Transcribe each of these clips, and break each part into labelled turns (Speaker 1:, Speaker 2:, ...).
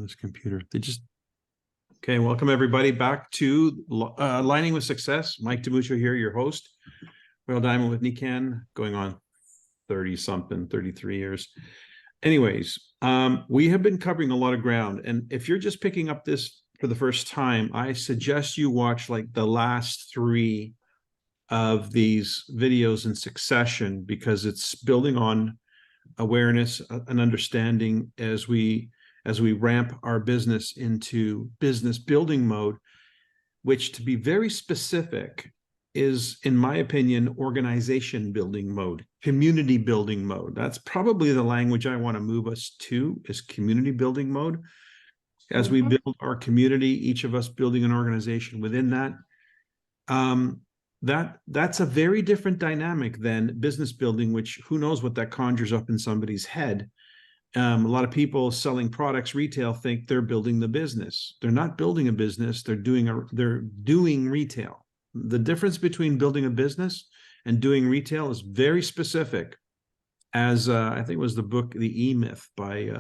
Speaker 1: this computer. Okay, welcome everybody back to Aligning with Success. Mike DiMuccio here, your host. Royal Diamond with Nikan, going on 30-something, 33 years. Anyways, we have been covering a lot of ground. And if you're just picking up this for the first time, I suggest you watch like the last 3 of these videos in succession, because it's building on awareness and understanding as we ramp our business into business building mode, which, to be very specific, is, in my opinion, organization building mode, community building mode. That's probably the language I want to move us to, is community building mode. As we build our community, each of us building an organization within that, that's a very different dynamic than business building, which who knows what that conjures up in somebody's head. A lot of people selling products retail think they're building the business. They're not building a business. They're doing retail. The difference between building a business and doing retail is very specific. As I think it was the book The E-Myth by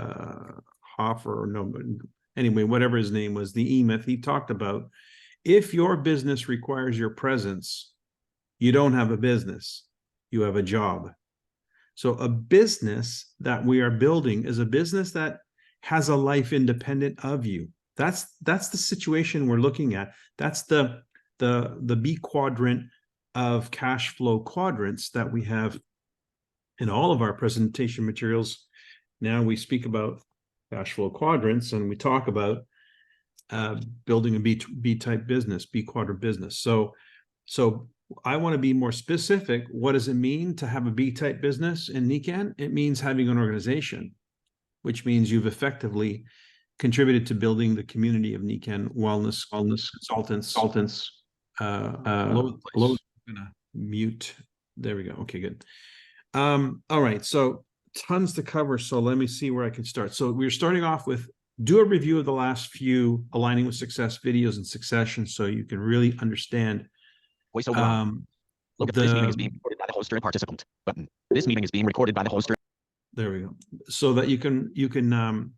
Speaker 1: Hoffer, or no, anyway, whatever his name was, The E-Myth. He talked about, if your business requires your presence, you don't have a business, you have a job. So a business that we are building is a business that has a life independent of you. That's the situation we're looking at. That's the B quadrant of cash flow quadrants that we have in all of our presentation materials. Now we speak about cash flow quadrants, and we talk about building a B-type business, B quadrant business. So I want to be more specific. What does it mean to have a B-type business in Nikan? It means having an organization, which means you've effectively contributed to building the community of Nikan wellness consultants. I'm gonna mute. There we go. Okay, good. All right, so tons to cover. So let me see where I can start. So we're starting off with, do a review of the last few Aligning with Success videos in succession, so you can really understand.
Speaker 2: Voiceover. Look, this meeting is being recorded by the host and participant. Button. This meeting is being recorded by the host.
Speaker 1: There we go. So that you can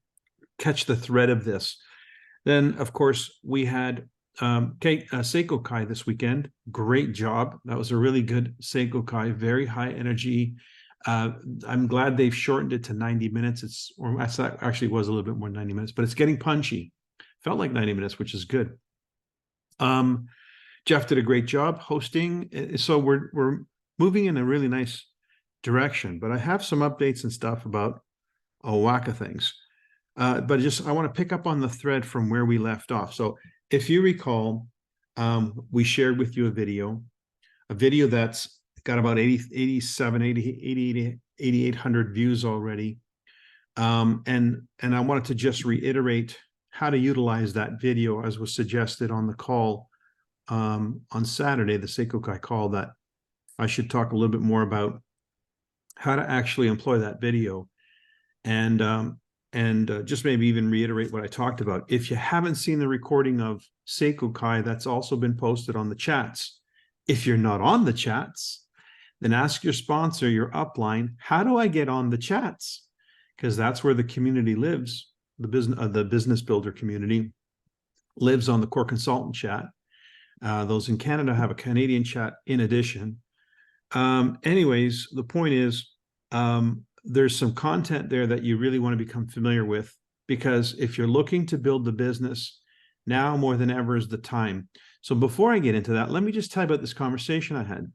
Speaker 1: catch the thread of this. Then, of course, we had Seiko Kai this weekend. Great job. That was a really good Seiko Kai. Very high energy. I'm glad they've shortened it to 90 minutes. Actually was a little bit more than 90 minutes, but it's getting punchy. Felt like 90 minutes, which is good. Jeff did a great job hosting. So we're moving in a really nice direction, but I have some updates and stuff about a whack of things. But I want to pick up on the thread from where we left off. So if you recall, we shared with you a video that's got about 8,800 views already. And I wanted to just reiterate how to utilize that video, as was suggested on the call on Saturday, the Seiko Kai call, that I should talk a little bit more about how to actually employ that video, and just maybe even reiterate what I talked about. If you haven't seen the recording of Seiko Kai, that's also been posted on the chats. If you're not on the chats, then ask your sponsor, your upline, how do I get on the chats? Because that's where the community lives. The business builder community lives on the core consultant chat. Those in Canada have a Canadian chat in addition. Anyways, the point is, there's some content there that you really want to become familiar with, because if you're looking to build the business, now more than ever is the time. So before I get into that, let me just tell you about this conversation I had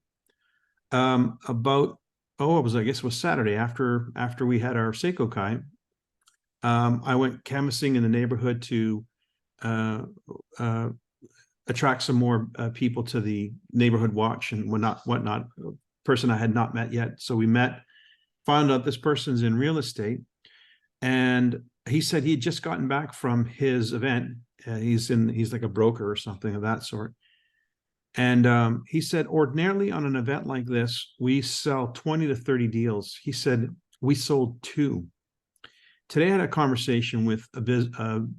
Speaker 1: about, I guess it was Saturday after we had our Seiko Kai. I went canvassing in the neighborhood to attract some more people to the neighborhood watch and whatnot. Person I had not met yet. So we met, found out this person's in real estate, and he said he had just gotten back from his event. He's like a broker or something of that sort. And he said, ordinarily on an event like this, we sell 20 to 30 deals. He said, we sold 2. Today I had a conversation with an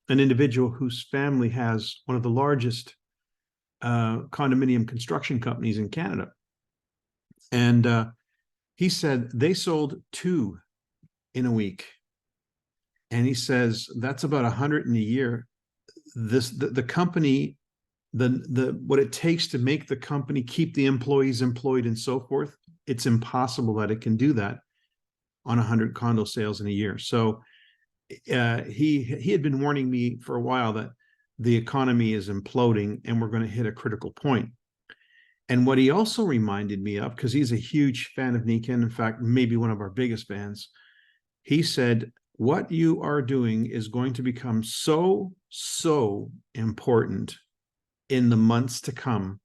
Speaker 1: individual whose family has one of the largest condominium construction companies in Canada. And he said they sold 2 in a week. And he says, that's about 100 in a year. The company, what it takes to make the company keep the employees employed and so forth, it's impossible that it can do that on 100 condo sales in a year. So he had been warning me for a while that the economy is imploding and we're going to hit a critical point. And what he also reminded me of, because he's a huge fan of Nikken, in fact, maybe one of our biggest fans, he said, what you are doing is going to become so important in the months to come,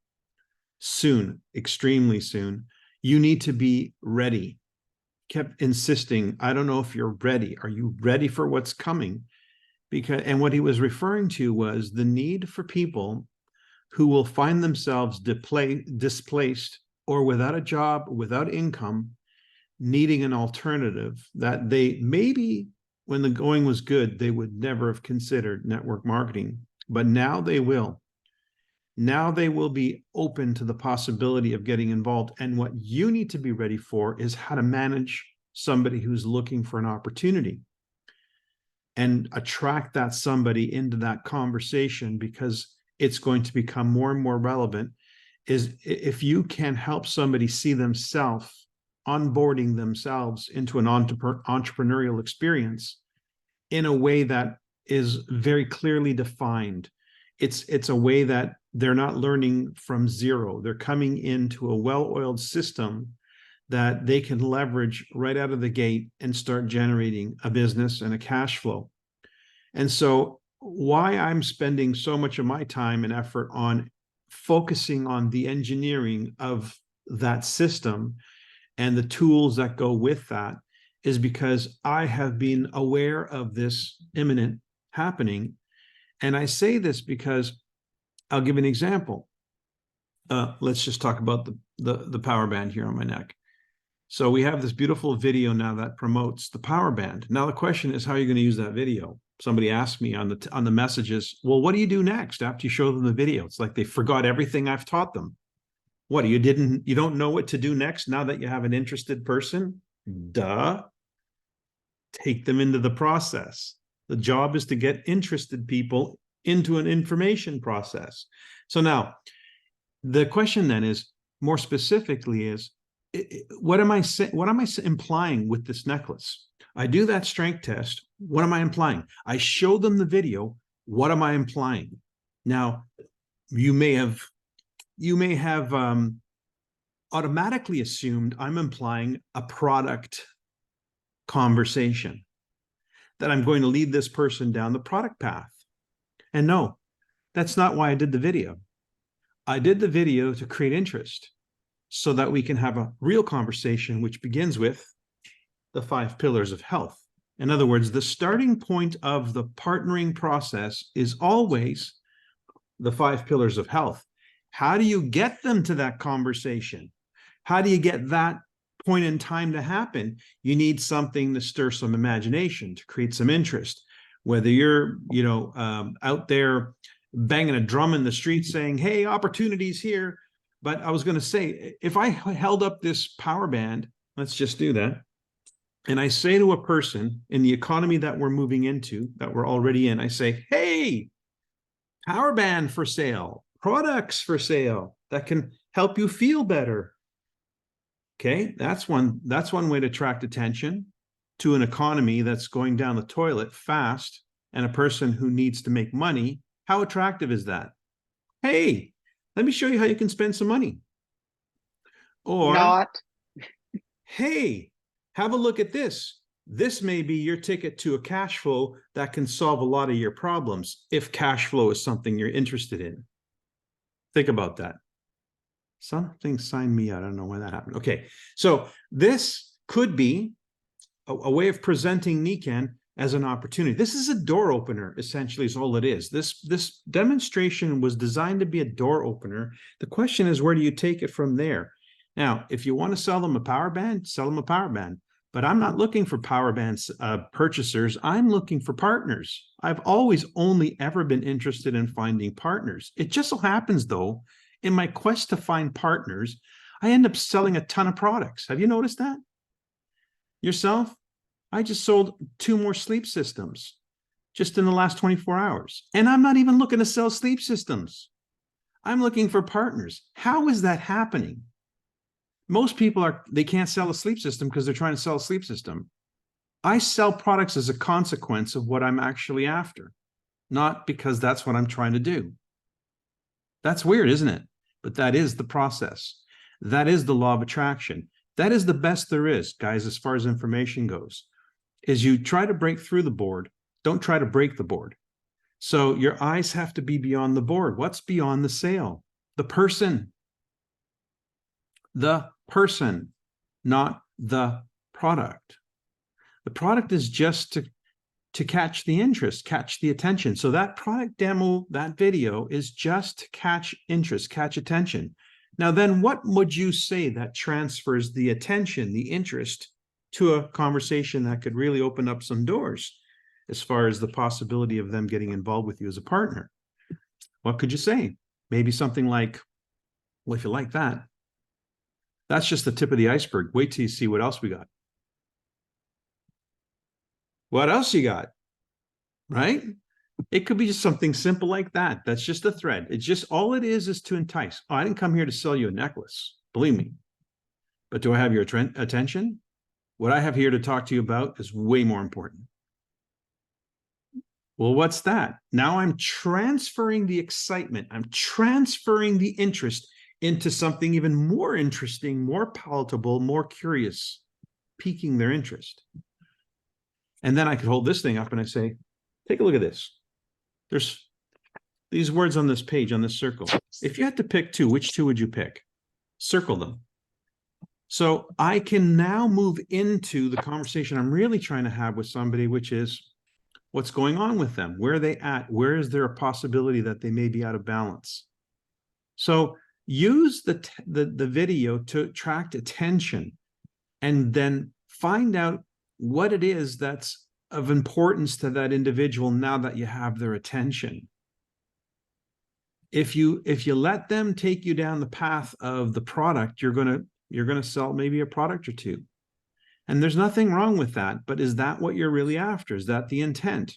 Speaker 1: soon, extremely soon. You need to be ready. Kept insisting, I don't know if you're ready. Are you ready for what's coming? And what he was referring to was the need for people who will find themselves displaced or without a job, without income, needing an alternative that they maybe, when the going was good, they would never have considered network marketing, but now they will. Now they will be open to the possibility of getting involved. And what you need to be ready for is how to manage somebody who's looking for an opportunity and attract that somebody into that conversation, because it's going to become more and more relevant. Is if you can help somebody see themselves, onboarding themselves into an entrepreneurial experience in a way that is very clearly defined. It's a way that they're not learning from zero. They're coming into a well-oiled system that they can leverage right out of the gate and start generating a business and a cash flow. And so why I'm spending so much of my time and effort on focusing on the engineering of that system and the tools that go with that is because I have been aware of this imminent happening. And I say this because I'll give an example. Let's just talk about the power band here on my neck. So we have this beautiful video now that promotes the power band. Now the question is, how are you going to use that video? Somebody asked me on the messages, well, what do you do next after you show them the video? It's like they forgot everything I've taught them. What, you don't know what to do next now that you have an interested person? Duh. Take them into the process. The job is to get interested people into an information process. So now the question then is, more specifically, is what am I implying with this necklace? I do that strength test. What am I implying? I show them the video. What am I implying? Now, you may have automatically assumed I'm implying a product conversation, that I'm going to lead this person down the product path. And no, that's not why I did the video. I did the video to create interest so that we can have a real conversation, which begins with the 5 pillars of health. In other words, the starting point of the partnering process is always the 5 pillars of health. How do you get them to that conversation? How do you get that point in time to happen? You need something to stir some imagination, to create some interest. Whether you're, out there banging a drum in the street saying, hey, opportunities here. But I was going to say, if I held up this power band, let's just do that. And I say to a person in the economy that we're moving into, that we're already in, I say, hey, power band for sale, products for sale that can help you feel better. Okay, that's one way to attract attention to an economy that's going down the toilet fast and a person who needs to make money. How attractive is that? Hey, let me show you how you can spend some money. Or
Speaker 3: Not.
Speaker 1: Hey, have a look at this. This may be your ticket to a cash flow that can solve a lot of your problems, if cash flow is something you're interested in. Think about that. Something signed me out. I don't know why that happened. Okay, so this could be a way of presenting Nikken as an opportunity. This is a door opener, essentially, is all it is. This demonstration was designed to be a door opener. The question is, where do you take it from there? Now, if you want to sell them a power band, sell them a power band. But I'm not looking for power bands purchasers. I'm looking for partners. I've always only ever been interested in finding partners. It just so happens, though, in my quest to find partners, I end up selling a ton of products. Have you noticed that yourself? I just sold 2 more sleep systems just in the last 24 hours. And I'm not even looking to sell sleep systems. I'm looking for partners. How is that happening? Most people they can't sell a sleep system because they're trying to sell a sleep system. I sell products as a consequence of what I'm actually after, not because that's what I'm trying to do. That's weird, isn't it? But that is the process. That is the law of attraction. That is the best there is, guys, as far as information goes, is you try to break through the board. Don't try to break the board. So your eyes have to be beyond the board. What's beyond the sale? The person. The person, not the product. The product is just to catch the interest, catch the attention. So that product demo, that video is just to catch interest, catch attention. Now, then what would you say that transfers the attention, the interest to a conversation that could really open up some doors as far as the possibility of them getting involved with you as a partner? What could you say? Maybe something like, well, if you like that, that's just the tip of the iceberg. Wait till you see what else we got. What else you got? Right? It could be just something simple like that. That's just a thread. It's just all it is to entice. Oh, I didn't come here to sell you a necklace. Believe me. But do I have your attention? What I have here to talk to you about is way more important. Well, what's that? Now I'm transferring the excitement. I'm transferring the interest into something even more interesting, more palatable, more curious, piquing their interest. And then I could hold this thing up and I say, take a look at this. There's these words on this page, on this circle. If you had to pick 2, which 2 would you pick? Circle them. So I can now move into the conversation I'm really trying to have with somebody, which is what's going on with them? Where are they at? Where is there a possibility that they may be out of balance? So use the video to attract attention and then find out what it is that's of importance to that individual now that you have their attention. If you let them take you down the path of the product, you're gonna sell maybe a product or 2. And there's nothing wrong with that, but is that what you're really after? Is that the intent?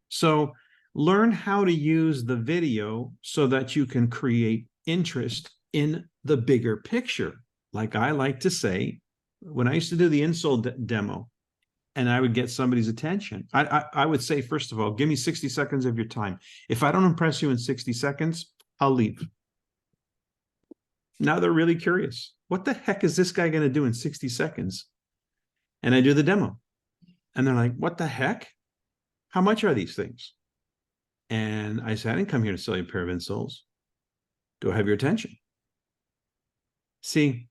Speaker 1: So learn how to use the video so that you can create interest in the bigger picture. Like I like to say, when I used to do the insole demo and I would get somebody's attention, I would say, first of all, give me 60 seconds of your time. If I don't impress you in 60 seconds, I'll leave. Now they're really curious. What the heck is this guy going to do in 60 seconds? And I do the demo. And they're like, what the heck? How much are these things? And I said, I didn't come here to sell you a pair of insoles. Do I have your attention? See,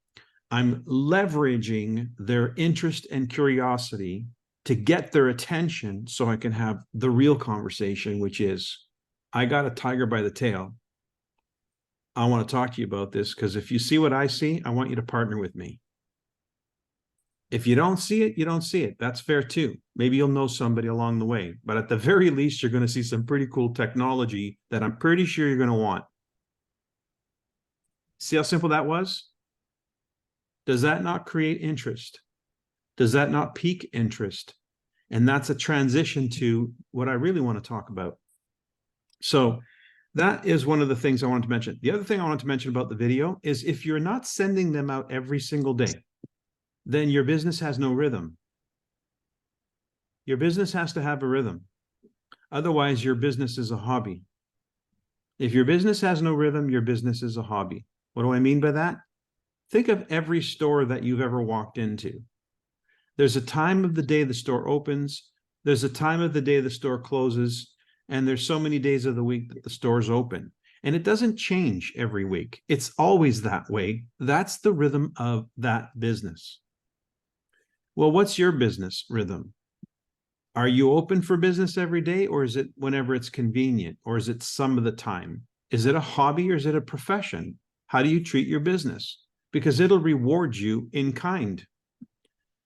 Speaker 1: I'm leveraging their interest and curiosity to get their attention so I can have the real conversation, which is, I got a tiger by the tail. I want to talk to you about this because if you see what I see, I want you to partner with me. If you don't see it, you don't see it. That's fair too. Maybe you'll know somebody along the way, but at the very least, you're going to see some pretty cool technology that I'm pretty sure you're going to want. See how simple that was? Does that not create interest? Does that not pique interest? And that's a transition to what I really want to talk about. So that is one of the things I wanted to mention. The other thing I wanted to mention about the video is if you're not sending them out every single day, then your business has no rhythm. Your business has to have a rhythm. Otherwise, your business is a hobby. If your business has no rhythm, your business is a hobby. What do I mean by that? Think of every store that you've ever walked into. There's a time of the day the store opens. There's a time of the day the store closes. And there's so many days of the week that the store's open. And it doesn't change every week. It's always that way. That's the rhythm of that business. Well, what's your business rhythm? Are you open for business every day, or is it whenever it's convenient, or is it some of the time? Is it a hobby or is it a profession? How do you treat your business? Because it'll reward you in kind.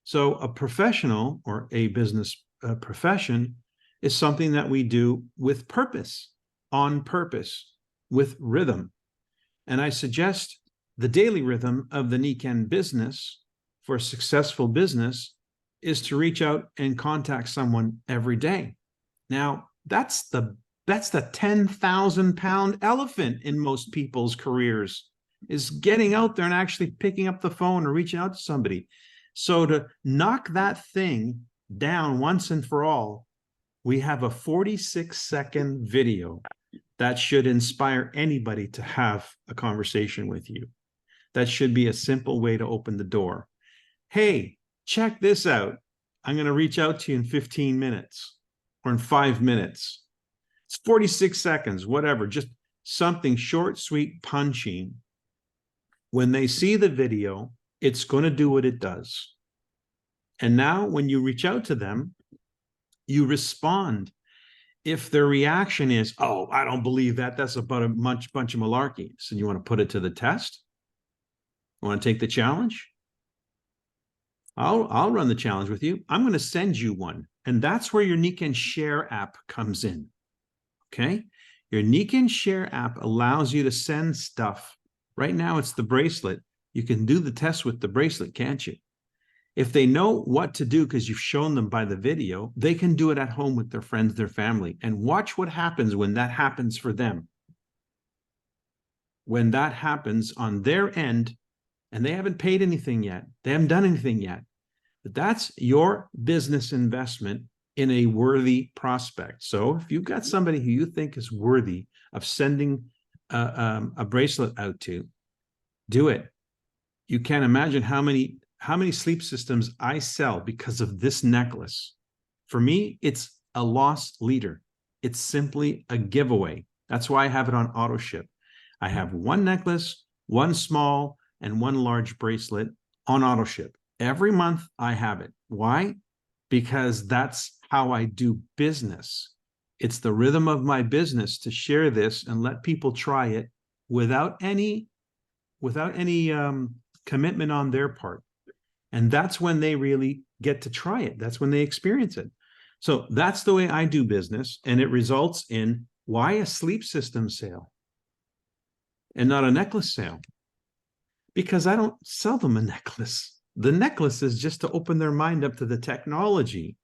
Speaker 1: So a professional or a business profession is something that we do with purpose, on purpose, with rhythm. And I suggest the daily rhythm of the Niken business for a successful business is to reach out and contact someone every day. Now, that's the 10,000-pound elephant in most people's careers, is getting out there and actually picking up the phone or reaching out to somebody. So to knock that thing down once and for all, we have a 46-second video that should inspire anybody to have a conversation with you. That should be a simple way to open the door. Hey, check this out. I'm going to reach out to you in 15 minutes or in 5 minutes. It's 46 seconds, whatever, just something short, sweet, punchy. When they see the video, it's going to do what it does. And now when you reach out to them, you respond. If their reaction is, oh, I don't believe that, that's about a bunch of malarkey. So you want to put it to the test? You want to take the challenge? I'll run the challenge with you. I'm going to send you one. And that's where your Nick and Share app comes in. Okay? Your Nick and Share app allows you to send stuff. Right now, it's the bracelet. You can do the test with the bracelet, can't you? If they know what to do because you've shown them by the video, they can do it at home with their friends, their family, and watch what happens when that happens for them. When that happens on their end, and they haven't paid anything yet, they haven't done anything yet, but that's your business investment in a worthy prospect. So if you've got somebody who you think is worthy of sending a bracelet out to, do it. You can't imagine how many sleep systems I sell because of this necklace. For me, it's a loss leader. It's simply a giveaway. That's why I have it on auto ship. I have one necklace, one small, and one large bracelet on auto ship. Every month I have it. Why? Because that's how I do business. It's the rhythm of my business to share this and let people try it without any commitment on their part. And that's when they really get to try it. That's when they experience it. So that's the way I do business. And it results in, why a sleep system sale and not a necklace sale? Because I don't sell them a necklace. The necklace is just to open their mind up to the technology.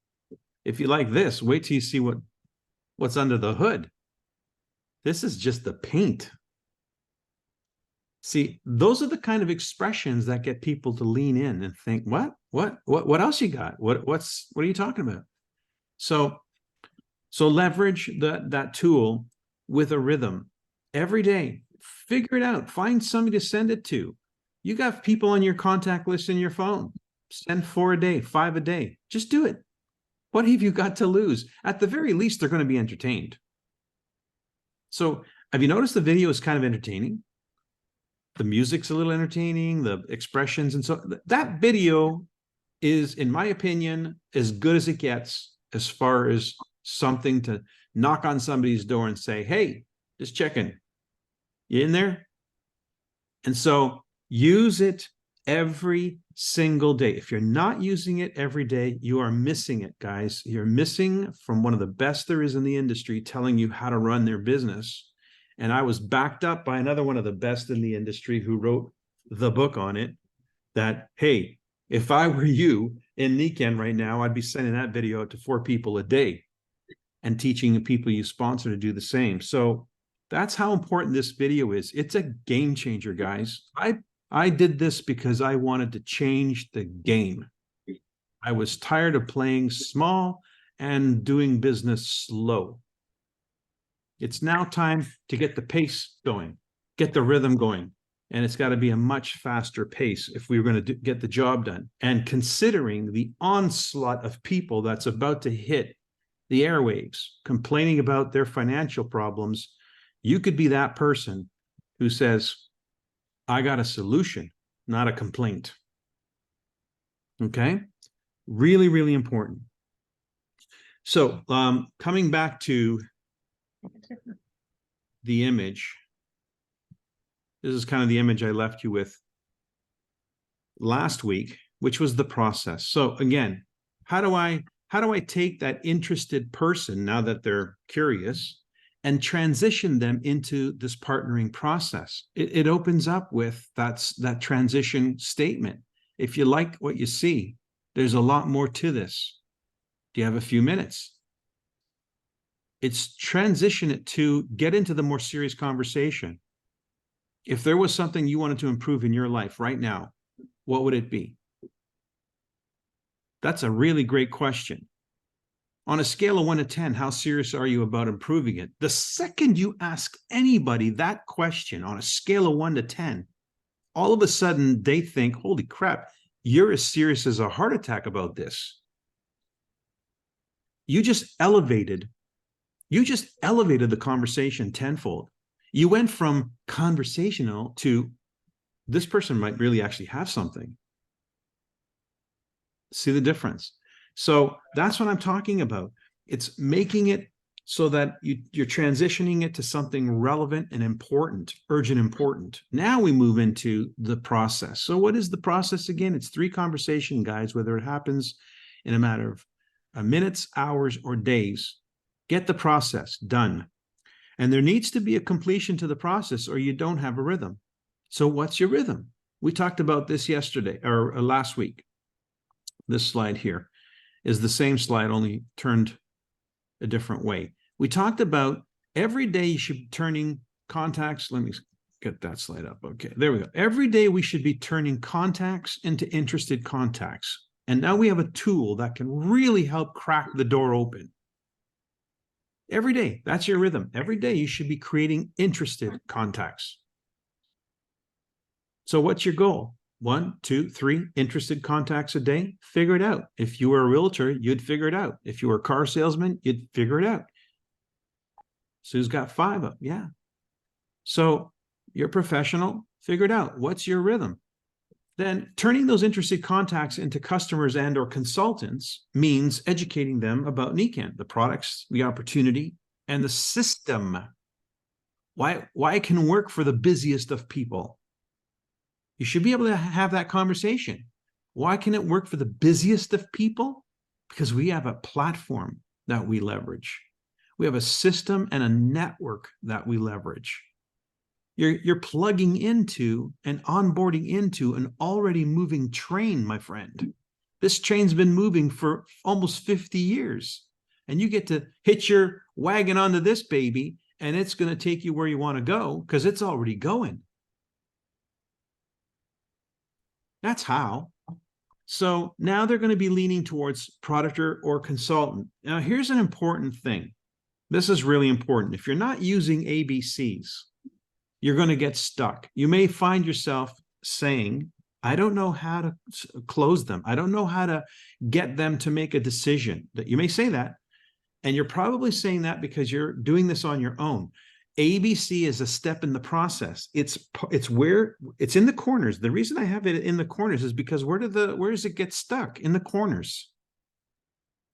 Speaker 1: If you like this, wait till you see what's under the hood. This is just the paint. See, those are the kind of expressions that get people to lean in and think, what else you got? What are you talking about? So leverage that tool with a rhythm every day. Figure it out. Find somebody to send it to. You got people on your contact list in your phone. Send 4 a day, 5 a day. Just do it. What have you got to lose? At the very least, they're going to be entertained. So have you noticed the video is kind of entertaining? The music's a little entertaining, the expressions, and so that video is, in my opinion, as good as it gets as far as something to knock on somebody's door and say, hey, just checking. You in there? And so use it every single day. If you're not using it every day, you are missing it, guys. You're missing from one of the best there is in the industry telling you how to run their business. And I was backed up by another one of the best in the industry who wrote the book on it, that, hey, if I were you in Niken right now, I'd be sending that video out to 4 people a day and teaching the people you sponsor to do the same. So that's how important this video is. It's a game changer, guys. I did this because I wanted to change the game. I was tired of playing small and doing business slow. It's now time to get the pace going, get the rhythm going. And it's got to be a much faster pace if we were going to get the job done. And considering the onslaught of people that's about to hit the airwaves, complaining about their financial problems, you could be that person who says, I got a solution, not a complaint. Okay? Really, really important. So coming back to the image, this is kind of the image I left you with last week, which was the process. So again, how do I take that interested person, now that they're curious, and transition them into this partnering process? It opens up with that transition statement. If you like what you see, There's a lot more to this. Do you have a few minutes? It's transition it to get into the more serious conversation. If there was something you wanted to improve in your life right now, what would it be? That's a really great question. On a scale of 1 to 10, how serious are you about improving it? The second you ask anybody that question on a scale of 1 to 10, all of a sudden they think, holy crap, you're as serious as a heart attack about this. You just elevated the conversation tenfold. You went from conversational to this person might really actually have something. See the difference? So that's what I'm talking about. It's making it so that you're transitioning it to something relevant and important, urgent, important. Now we move into the process. So what is the process again? It's 3 conversation guides, whether it happens in a matter of minutes, hours, or days. Get the process done. And there needs to be a completion to the process or you don't have a rhythm. So what's your rhythm? We talked about this yesterday or last week. This slide here is the same slide, only turned a different way. We talked about every day you should be turning contacts. Let me get that slide up. Okay, there we go. Every day we should be turning contacts into interested contacts. And now we have a tool that can really help crack the door open. Every day, that's your rhythm. Every day you should be creating interested contacts. So what's your goal? 1, 2, 3 interested contacts a day? Figure it out. If you were a realtor, you'd figure it out. If you were a car salesman, you'd figure it out. Sue's got 5 up. Yeah. So you're professional, figure it out. What's your rhythm? Then turning those interested contacts into customers and or consultants means educating them about NECAN, the products, the opportunity, and the system. Why it can work for the busiest of people. You should be able to have that conversation. Why can it work for the busiest of people? Because we have a platform that we leverage. We have a system and a network that we leverage. You're plugging into and onboarding into an already moving train, my friend. This train's been moving for almost 50 years. And you get to hitch your wagon onto this baby, and it's going to take you where you want to go because it's already going. That's how. So now they're going to be leaning towards product or consultant. Now, here's an important thing. This is really important. If you're not using ABCs, you're going to get stuck. You may find yourself saying, I don't know how to close them. I don't know how to get them to make a decision. That you may say that, and you're probably saying that because you're doing this on your own. ABC is a step in the process. It's where it's in the corners. The reason I have it in the corners is because where does it get stuck? In the corners.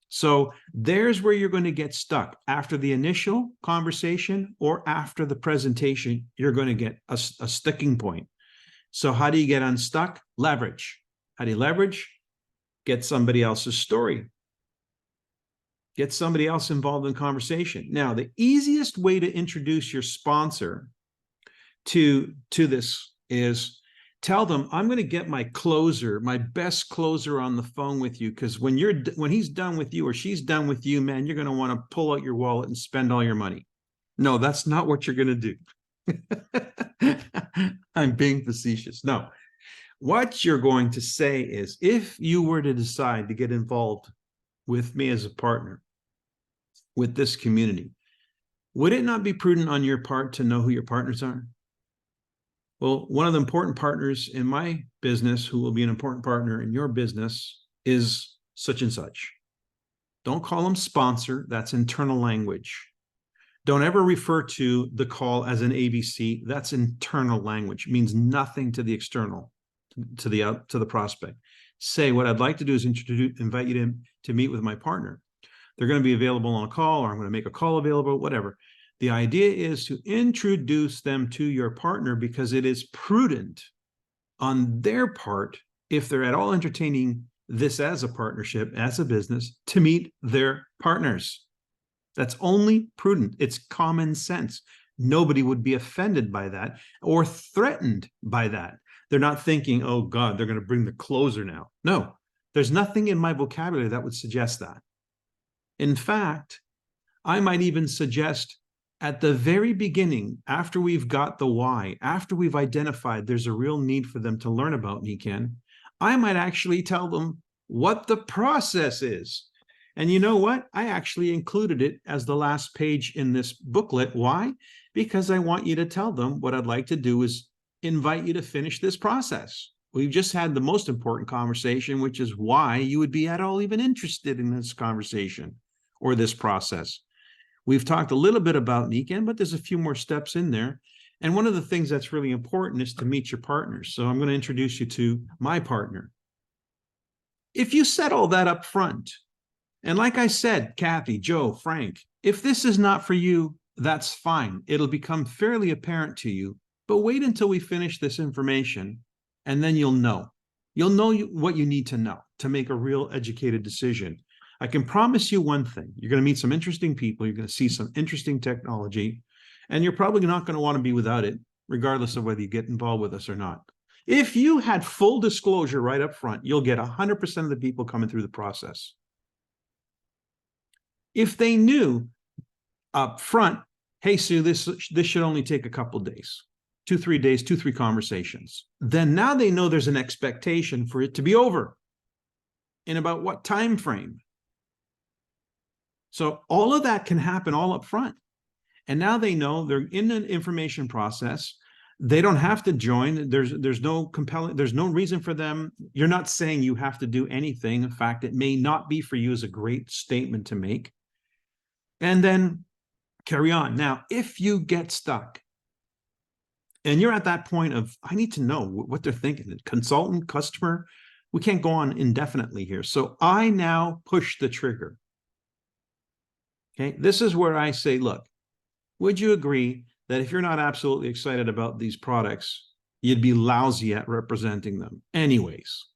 Speaker 1: So there's where you're going to get stuck. After the initial conversation or after the presentation, you're going to get a sticking point. So how do you get unstuck? Leverage. How do you leverage? Get somebody else's story. Get somebody else involved in conversation. Now, the easiest way to introduce your sponsor to this is tell them, I'm going to get my closer, my best closer on the phone with you, because when he's done with you or she's done with you, man, you're going to want to pull out your wallet and spend all your money. No, that's not what you're going to do. I'm being facetious. No, what you're going to say is, if you were to decide to get involved with me as a partner with this community, would it not be prudent on your part to know who your partners are? Well, one of the important partners in my business, who will be an important partner in your business, is such and such. Don't call them sponsor. That's internal language. Don't ever refer to the call as an ABC. That's internal language. It means nothing to the external, to the prospect. Say, what I'd like to do is invite you to meet with my partner. They're going to be available on a call, or I'm going to make a call available, whatever. The idea is to introduce them to your partner because it is prudent on their part, if they're at all entertaining this as a partnership, as a business, to meet their partners. That's only prudent. It's common sense. Nobody would be offended by that or threatened by that. They're not thinking, oh God, they're going to bring the closer now. No, There's nothing in my vocabulary that would suggest that. In fact, I might even suggest at the very beginning, after we've got the why, after we've identified there's a real need for them to learn about Nikan, I might actually tell them what the process is. And you know what? I actually included it as the last page in this booklet. Why? Because I want you to tell them what I'd like to do is invite you to finish this process. We've just had the most important conversation, which is why you would be at all even interested in this conversation or this process. We've talked a little bit about Nikan, but there's a few more steps in there. And one of the things that's really important is to meet your partners. So I'm going to introduce you to my partner. If you set all that up front, and like I said, Kathy, Joe, Frank, if this is not for you, that's fine. It'll become fairly apparent to you, but wait until we finish this information and then you'll know. You'll know what you need to know to make a real educated decision. I can promise you one thing. You're going to meet some interesting people. You're going to see some interesting technology, and you're probably not going to want to be without it, regardless of whether you get involved with us or not. If you had full disclosure right up front, you'll get 100% of the people coming through the process. If they knew up front, hey, Sue, this should only take a couple of days, 2-3 days, 2-3 conversations, then now they know there's an expectation for it to be over. In about what time frame? So all of that can happen all up front. And now they know they're in an information process. They don't have to join. There's no compelling, there's no reason for them. You're not saying you have to do anything. In fact, it may not be for you is a great statement to make. And then carry on. Now, if you get stuck and you're at that point of, I need to know what they're thinking, consultant, customer, we can't go on indefinitely here. So I now push the trigger. Okay, this is where I say, look, would you agree that if you're not absolutely excited about these products, you'd be lousy at representing them anyways?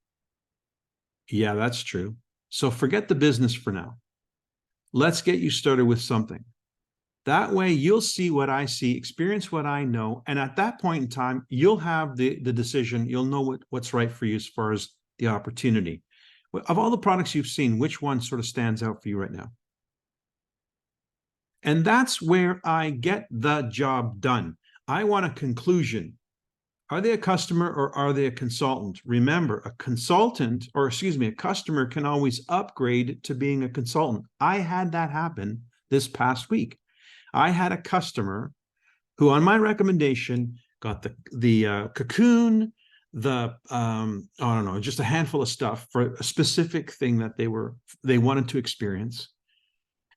Speaker 1: Yeah, that's true. So forget the business for now. Let's get you started with something. That way you'll see what I see, experience what I know. And at that point in time, you'll have the decision. You'll know what's right for you as far as the opportunity. Of all the products you've seen, which one sort of stands out for you right now? And that's where I get the job done. I want a conclusion. Are they a customer or are they a consultant? Remember, a consultant, or excuse me, a customer can always upgrade to being a consultant. I had that happen this past week. I had a customer who, on my recommendation, got the cocoon, I don't know, just a handful of stuff for a specific thing that they wanted to experience.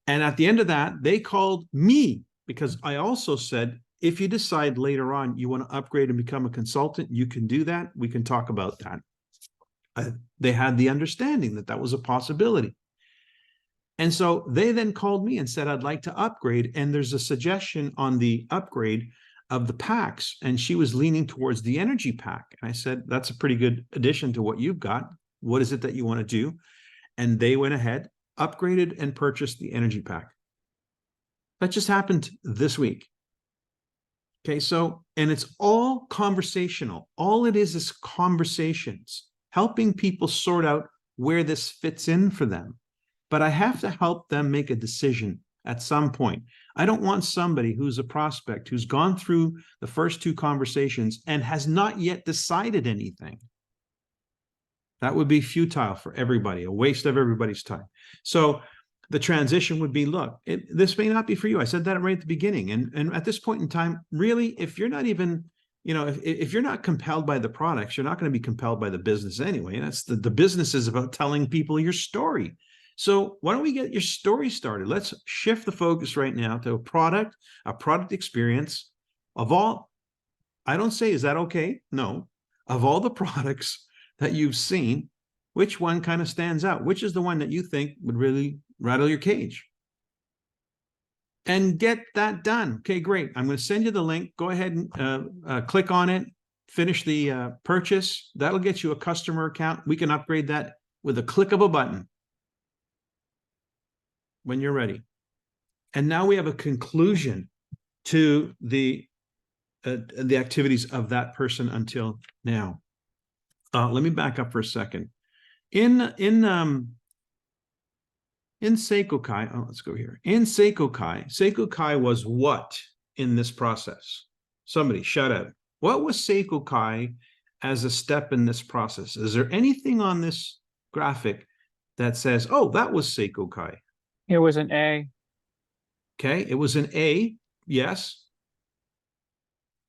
Speaker 1: And at the end of that, they called me because I also said, if you decide later on you want to upgrade and become a consultant, you can do that. We can talk about that. They had the understanding that that was a possibility. And so they then called me and said, I'd like to upgrade. And there's a suggestion on the upgrade of the packs. And she was leaning towards the energy pack. And I said, that's a pretty good addition to what you've got. What is it that you want to do? And they went ahead, upgraded, and purchased the energy pack. That just happened this week. Okay, so, and it's all conversational. All it is conversations, helping people sort out where this fits in for them. But I have to help them make a decision at some point. I don't want somebody who's a prospect who's gone through the first 2 conversations and has not yet decided anything. That would be futile for everybody, a waste of everybody's time. So the transition would be, look, this may not be for you. I said that right at the beginning. And at this point in time, really, if you're not even, you know, if you're not compelled by the products, you're not going to be compelled by the business anyway. And that's the business is about telling people your story. So why don't we get your story started? Let's shift the focus right now to a product experience of all. I don't say, is that okay? No. Of all the products that you've seen, which one kind of stands out? Which is the one that you think would really rattle your cage? And get that done. Okay, great. I'm going to send you the link. Go ahead and click on it. Finish the purchase. That'll get you a customer account. We can upgrade that with a click of a button when you're ready. And now we have a conclusion to the activities of that person until now. Let me back up for a second. In Seikokai, oh, let's go here. In Seikokai was what in this process? Somebody shout out. What was Seikokai as a step in this process? Is there anything on this graphic that says, oh, that was Seikokai?
Speaker 3: It was an A.
Speaker 1: Okay, it was an A, yes.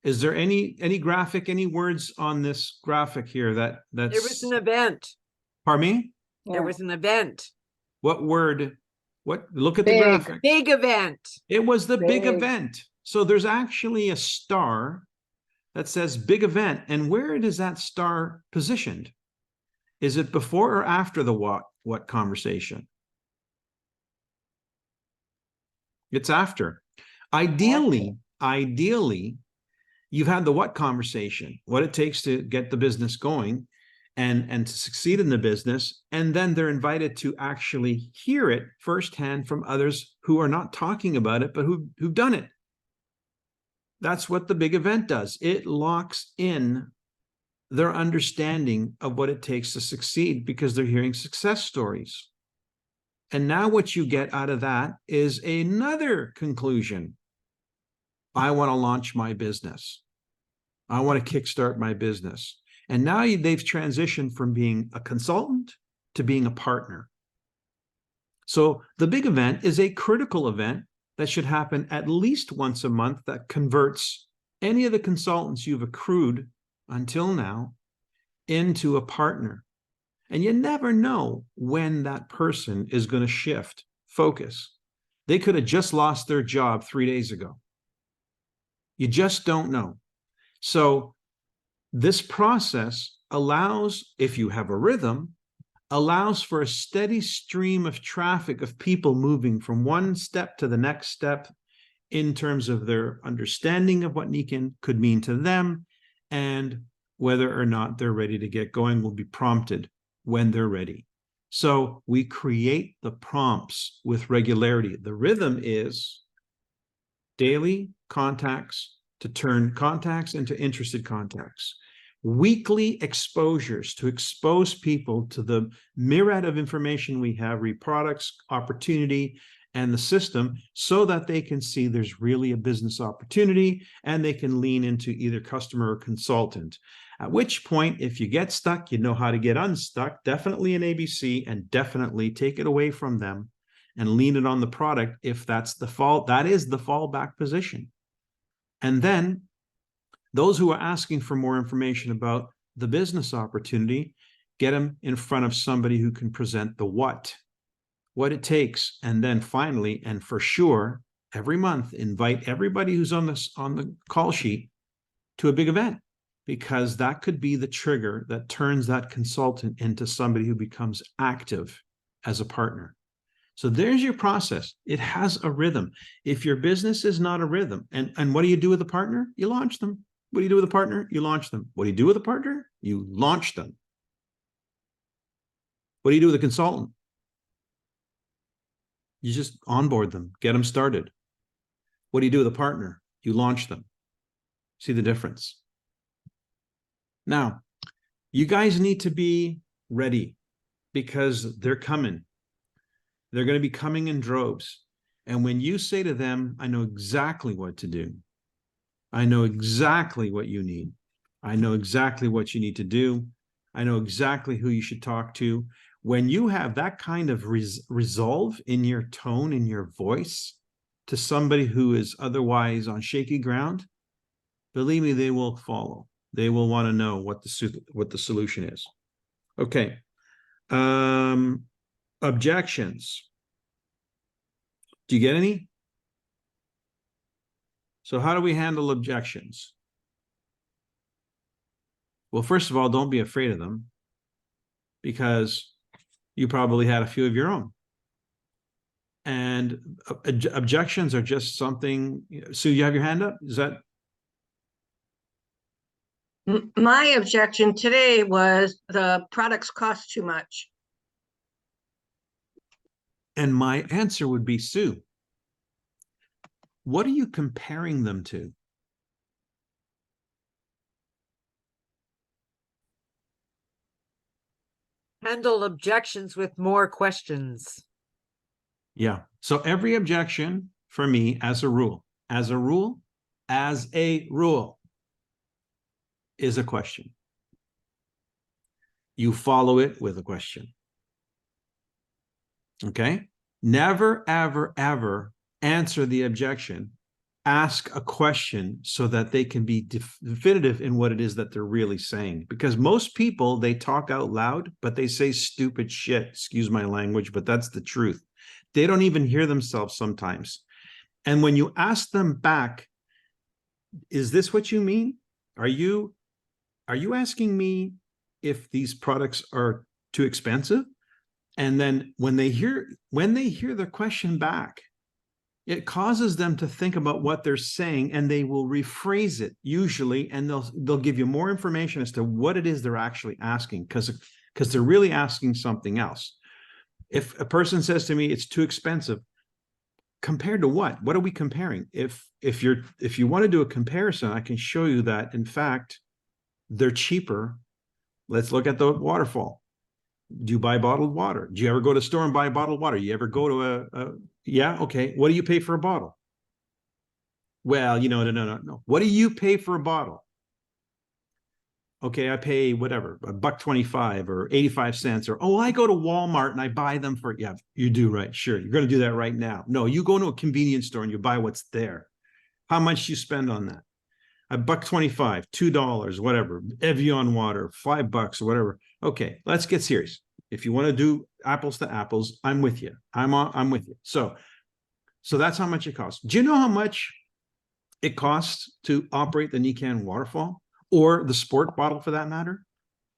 Speaker 1: Is there any graphic, any words on this graphic here that's...
Speaker 4: It was an event.
Speaker 1: Pardon me?
Speaker 4: It was an event.
Speaker 1: What word? What? Look at the
Speaker 3: Big.
Speaker 1: graphic.
Speaker 4: Big event.
Speaker 1: It was the big
Speaker 3: Big.
Speaker 1: event. So there's actually a star that says big event. And where is that star positioned? Is it before or after the what conversation? It's after. Ideally, you've had the what conversation, what it takes to get the business going and to succeed in the business. And then they're invited to actually hear it firsthand from others who are not talking about it, but who've done it. That's what the big event does. It locks in their understanding of what it takes to succeed because they're hearing success stories. And now what you get out of that is another conclusion. I want to launch my business. I want to kickstart my business. And now they've transitioned from being a consultant to being a partner. So the big event is a critical event that should happen at least once a month that converts any of the consultants you've accrued until now into a partner. And you never know when that person is going to shift focus. They could have just lost their job 3 days ago. You just don't know. So this process allows, if you have a rhythm, allows for a steady stream of traffic of people moving from one step to the next step in terms of their understanding of what Nikan could mean to them, and whether or not they're ready to get going will be prompted when they're ready. So we create the prompts with regularity. The rhythm is daily contacts to turn contacts into interested contacts. Weekly exposures to expose people to the myriad of information we have, products, opportunity, and the system, so that they can see there's really a business opportunity and they can lean into either customer or consultant. At which point, if you get stuck, you know how to get unstuck. Definitely an ABC, and definitely take it away from them and lean it on the product if that's the fall. That is the fallback position. And then those who are asking for more information about the business opportunity, get them in front of somebody who can present the what it takes. And then finally, and for sure, every month, invite everybody who's on the call sheet to a big event, because that could be the trigger that turns that consultant into somebody who becomes active as a partner. So there's your process. It has a rhythm. If your business is not a rhythm, and what do you do with a partner? You launch them. What do you do with a partner? You launch them. What do you do with a partner? You launch them. What do you do with a consultant? You just onboard them, get them started. What do you do with a partner? You launch them. See the difference? Now, you guys need to be ready, because they're coming. They're going to be coming in droves. And when you say to them, I know exactly what to do. I know exactly what you need. I know exactly what you need to do. I know exactly who you should talk to. When you have that kind of resolve in your tone, in your voice, to somebody who is otherwise on shaky ground, believe me, they will follow. They will want to know what the solution is. Okay. Objections. Do you get any? So how do we handle objections? Well, first of all, don't be afraid of them, because you probably had a few of your own. And objections are just something. Sue, you have your hand up? Is that?
Speaker 5: My objection today was the products cost too much.
Speaker 1: And my answer would be, Sue, what are you comparing them to?
Speaker 4: Handle objections with more questions.
Speaker 1: Yeah. So every objection for me as a rule is a question. You follow it with a question. Okay. Never, ever, ever answer the objection. Ask a question so that they can be definitive in what it is that they're really saying. Because most people, they talk out loud, but they say stupid shit. Excuse my language, but that's the truth. They don't even hear themselves sometimes. And when you ask them back, is this what you mean? Are you asking me if these products are too expensive? And then when they hear the question back, it causes them to think about what they're saying, and they will rephrase it usually, and they'll give you more information as to what it is they're actually asking, because they're really asking something else. If a person says to me it's too expensive, compared to what? What are we comparing? If you want to do a comparison, I can show you that in fact they're cheaper. Let's look at the waterfall. Do you buy bottled water? Do you ever go to a store and buy bottled water? You ever go to yeah, okay. What do you pay for a bottle? Well, no. What do you pay for a bottle? Okay, I pay whatever, $1.25 or 85 cents, or I go to Walmart and I buy them for, yeah, you do, right? Sure, you're going to do that right now. No, you go to a convenience store and you buy what's there. How much you spend on that? $1.25, $2, whatever. Evian water, $5 or whatever. Okay, let's get serious. If you want to do apples to apples, I'm with you. I'm with you. So that's how much it costs. Do you know how much it costs to operate the Nikan waterfall, or the sport bottle for that matter?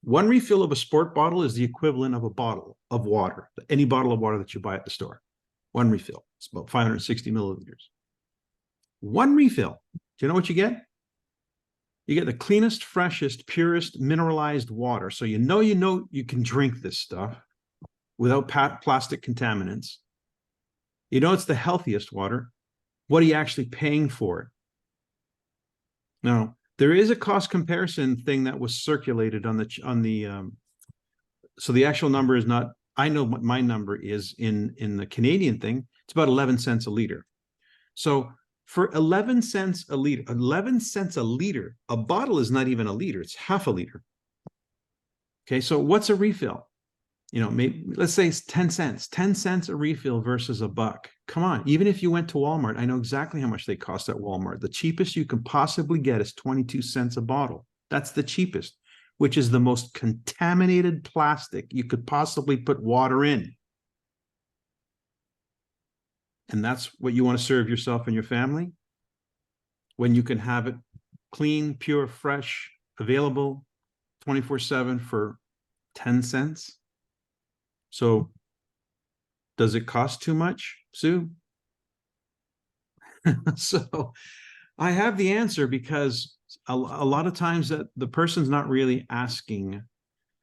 Speaker 1: One refill of a sport bottle is the equivalent of a bottle of water, any bottle of water that you buy at the store. One refill. It's about 560 milliliters. One refill. Do you know what you get? You get the cleanest, freshest, purest mineralized water. So you know you can drink this stuff without plastic contaminants. You know it's the healthiest water. What are you actually paying for it? Now, there is a cost comparison thing that was circulated on the so the actual number is not, I know what my number is in the Canadian thing. It's about 11 cents a liter. So for 11 cents a liter, a bottle is not even a liter, it's half a liter. Okay, so what's a refill? Maybe let's say it's 10 cents. 10 cents a refill versus $1. Come on, even if you went to Walmart, I know exactly how much they cost at Walmart. The cheapest you can possibly get is 22 cents a bottle. That's the cheapest, which is the most contaminated plastic you could possibly put water in. And that's what you want to serve yourself and your family, when you can have it clean, pure, fresh, available 24/7 for 10 cents. So does it cost too much, Sue? So I have the answer, because a lot of times that the person's not really asking,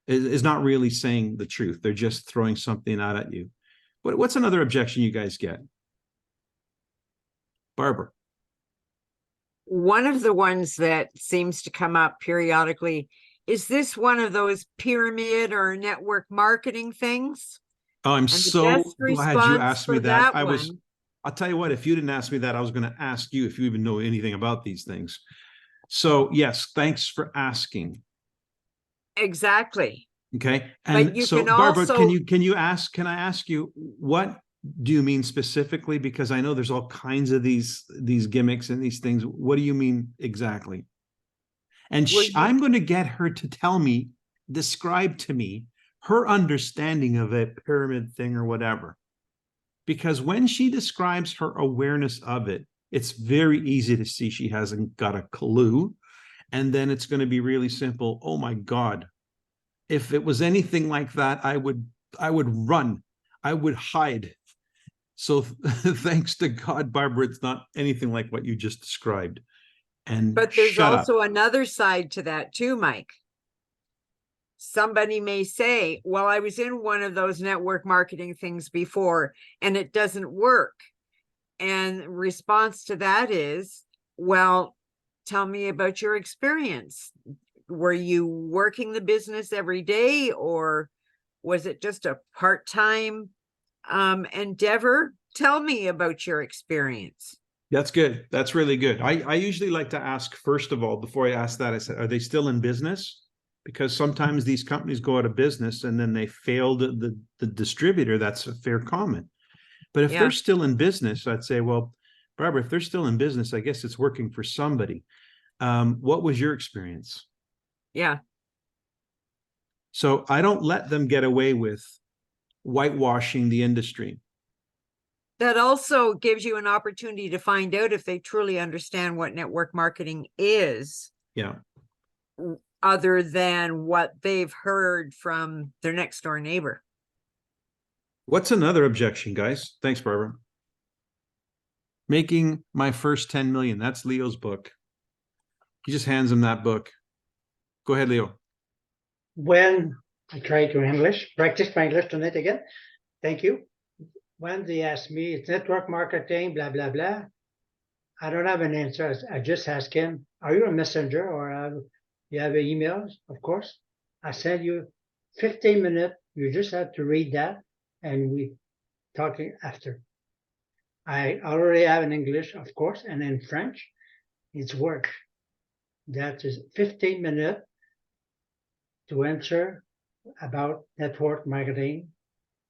Speaker 1: is not really saying the truth. They're just throwing something out at you. What's another objection you guys get? Barbara.
Speaker 4: One of the ones that seems to come up periodically, is this one of those pyramid or network marketing things?
Speaker 1: Oh, I'm
Speaker 4: And the
Speaker 1: so
Speaker 4: best
Speaker 1: glad you
Speaker 4: response
Speaker 1: asked me
Speaker 4: for
Speaker 1: that.
Speaker 4: that one,
Speaker 1: I'll tell you what, if you didn't ask me that, I was going to ask you if you even know anything about these things. So yes, thanks for asking.
Speaker 4: exactly.
Speaker 1: Okay.
Speaker 4: But
Speaker 1: And
Speaker 4: you
Speaker 1: so
Speaker 4: can
Speaker 1: Barbara,
Speaker 4: also,
Speaker 1: can I ask you, what do you mean specifically? Because I know there's all kinds of these gimmicks and these things. What do you mean exactly? And
Speaker 4: Well,
Speaker 1: I'm going to get her to describe to me her understanding of a pyramid thing or whatever. Because when she describes her awareness of it, it's very easy to see she hasn't got a clue. And then it's going to be really simple. Oh my God. If it was anything like that, I would run. I would hide. So thanks to God, Barbara, it's not anything like what you just described. And
Speaker 4: but there's
Speaker 1: shut up.
Speaker 4: also another side to that too, Mike. Somebody may say, well, I was in one of those network marketing things before and it doesn't work. And response to that is, well, tell me about your experience. Were you working the business every day, or Was it just a part-time endeavor? Tell me about your experience.
Speaker 1: That's good. That's really good. I usually like to ask, first of all, before I ask that, I said, are they still in business? Because sometimes these companies go out of business and then they failed the distributor. That's a fair comment. But if
Speaker 4: Yeah.
Speaker 1: they're still in business, I'd say, well, Barbara, if they're still in business, I guess it's working for somebody. What was your experience?
Speaker 4: Yeah.
Speaker 1: So I don't let them get away with whitewashing the industry.
Speaker 4: That also gives you an opportunity to find out if they truly understand what network marketing is,
Speaker 1: Yeah.
Speaker 4: other than what they've heard from their next door neighbor.
Speaker 1: What's another objection, guys? Thanks, Barbara. Making my first 10 million. That's Leo's book. He just hands him that book. Go ahead, Leo.
Speaker 3: When I try to English, practice my English tonight again. Thank you. When they ask me, it's network marketing, blah, blah, blah. I don't have an answer. I just ask him, are you a messenger or you have emails? Of course. I send you 15 minutes. You just have to read that and we talking after. I already have in English, of course, and in French. It's work. That is 15 minutes to answer about network marketing.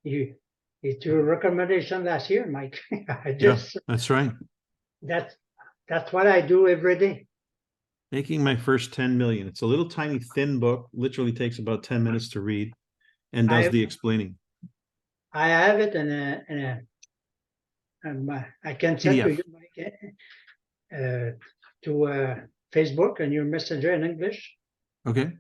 Speaker 3: It's your recommendation last year, Mike.
Speaker 1: That's right.
Speaker 3: That's what I do every day.
Speaker 1: Making my first 10 million. It's a little tiny thin book, literally takes about 10 minutes to read and does the explaining.
Speaker 3: I have it I can send
Speaker 1: PDF.
Speaker 3: to you, Mike, to Facebook and your messenger in English.
Speaker 1: Okay.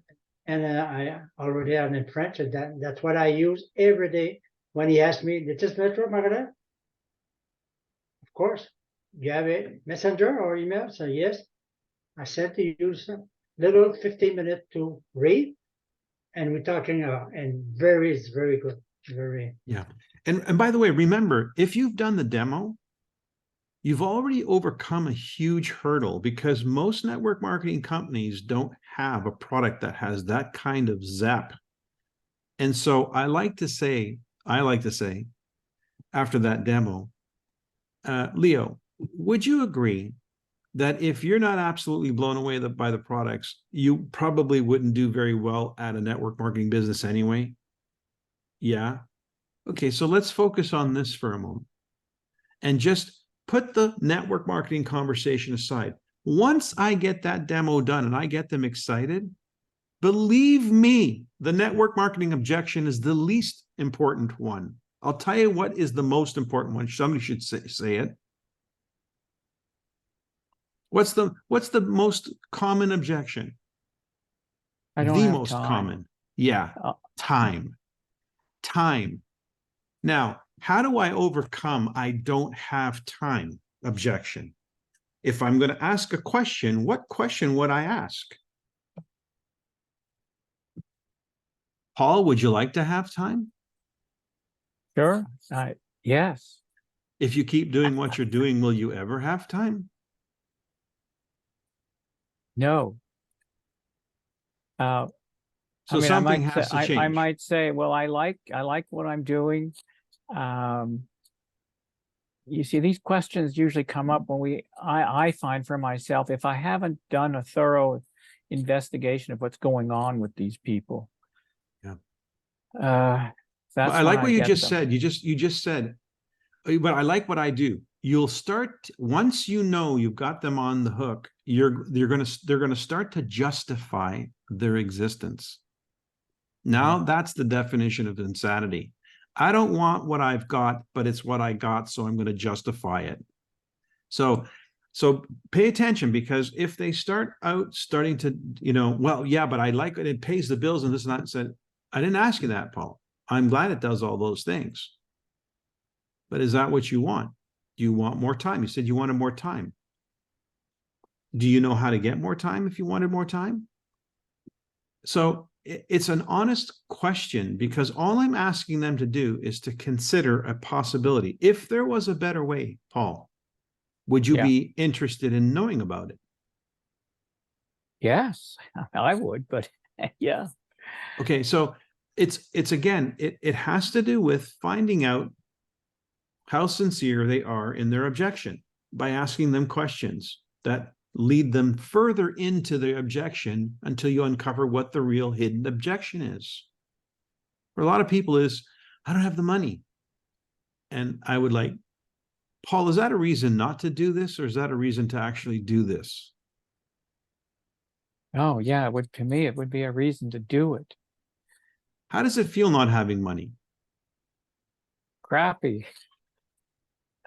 Speaker 3: And I already have it in French, and that's what I use every day. When he asks me, this is network marketing? Of course. You have a messenger or email? So yes, I sent to you some little 15 minutes to read, and we're talking and it's very good. Very.
Speaker 1: Yeah. And by the way, remember, if you've done the demo, you've already overcome a huge hurdle because most network marketing companies don't have a product that has that kind of zap. And so I like to say, after that demo, Leo, would you agree that if you're not absolutely blown away by the products, you probably wouldn't do very well at a network marketing business anyway? Yeah. Okay, so let's focus on this for a moment and just put the network marketing conversation aside. Once I get that demo done and I get them excited, believe me, the network marketing objection is the least important one. I'll tell you what is the most important one. Somebody should say it. What's the most common objection?
Speaker 6: I don't
Speaker 1: the
Speaker 6: have
Speaker 1: most
Speaker 6: time.
Speaker 1: common. Yeah, time. Now, how do I overcome I don't have time objection? If I'm going to ask a question, what question would I ask? Paul, would you like to have time?
Speaker 6: Sure. Yes.
Speaker 1: If you keep doing what you're doing, will you ever have time?
Speaker 6: No.
Speaker 1: So something has to change.
Speaker 6: I might say, well, I like what I'm doing. You see, these questions usually come up when I find for myself, if I haven't done a thorough investigation of what's going on with these people.
Speaker 1: Yeah.
Speaker 6: That's
Speaker 1: I like what you just
Speaker 6: them.
Speaker 1: said. You just said, but I like what I do. You'll start, once you know you've got them on the hook, they're going to start to justify their existence. Now that's the definition of insanity. I don't want what I've got, but it's what I got, so I'm going to justify it. So pay attention, because if they starting to, well, yeah, but I like it. It pays the bills and this and that. And said, I didn't ask you that, Paul. I'm glad it does all those things. But is that what you want? Do you want more time? You said you wanted more time. Do you know how to get more time if you wanted more time? So it's an honest question, because all I'm asking them to do is to consider a possibility. If there was a better way, Paul, would you be interested in knowing about it?
Speaker 6: Yes, I would, but yeah.
Speaker 1: Okay, so it's again, it has to do with finding out how sincere they are in their objection by asking them questions that lead them further into the objection until you uncover what the real hidden objection is. For a lot of people is, I don't have the money. And I would like, Paul, is that a reason not to do this, or is that a reason to actually do this?
Speaker 6: Oh, yeah, it would, to me, it would be a reason to do it.
Speaker 1: How does it feel not having money?
Speaker 6: Crappy.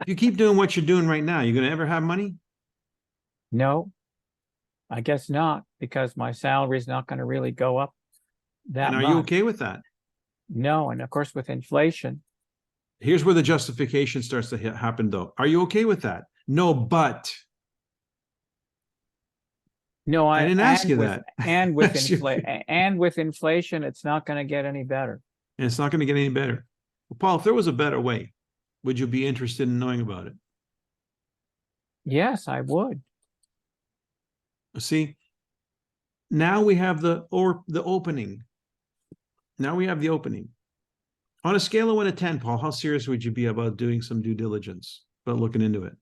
Speaker 1: If you keep doing what you're doing right now, you're going to ever have money?
Speaker 6: No, I guess not, because my salary is not going to really go up that
Speaker 1: And are
Speaker 6: much.
Speaker 1: you okay with that?
Speaker 6: No, and of course with inflation.
Speaker 1: Here's where the justification starts to happen, though. Are you okay with that? No, but.
Speaker 6: No,
Speaker 1: I didn't ask you
Speaker 6: with,
Speaker 1: that.
Speaker 6: And with
Speaker 1: That's your
Speaker 6: inflation, it's not going to get any better.
Speaker 1: And it's not going to get any better. Well, Paul, if there was a better way, would you be interested in knowing about it?
Speaker 6: Yes, I would.
Speaker 1: See, now we have the opening. Now we have the opening. On a scale of 1 to 10, Paul, how serious would you be about doing some due diligence, about looking into it?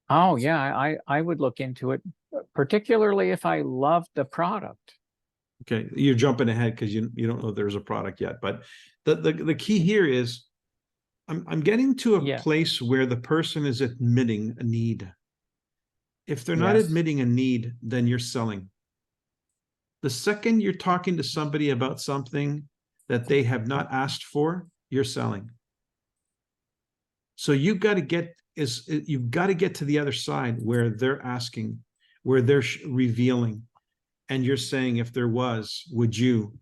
Speaker 6: Oh, yeah, I would look into it, particularly if I loved the product.
Speaker 1: Okay, you're jumping ahead because you don't know there's a product yet. But the key here is I'm getting to a
Speaker 6: Yeah.
Speaker 1: place where the person is admitting a need. If they're not
Speaker 6: Yes.
Speaker 1: admitting a need, then you're selling. The second you're talking to somebody about something that they have not asked for, you're selling. So you've got to get to the other side where they're asking, where they're revealing, and you're saying, if there was, would you?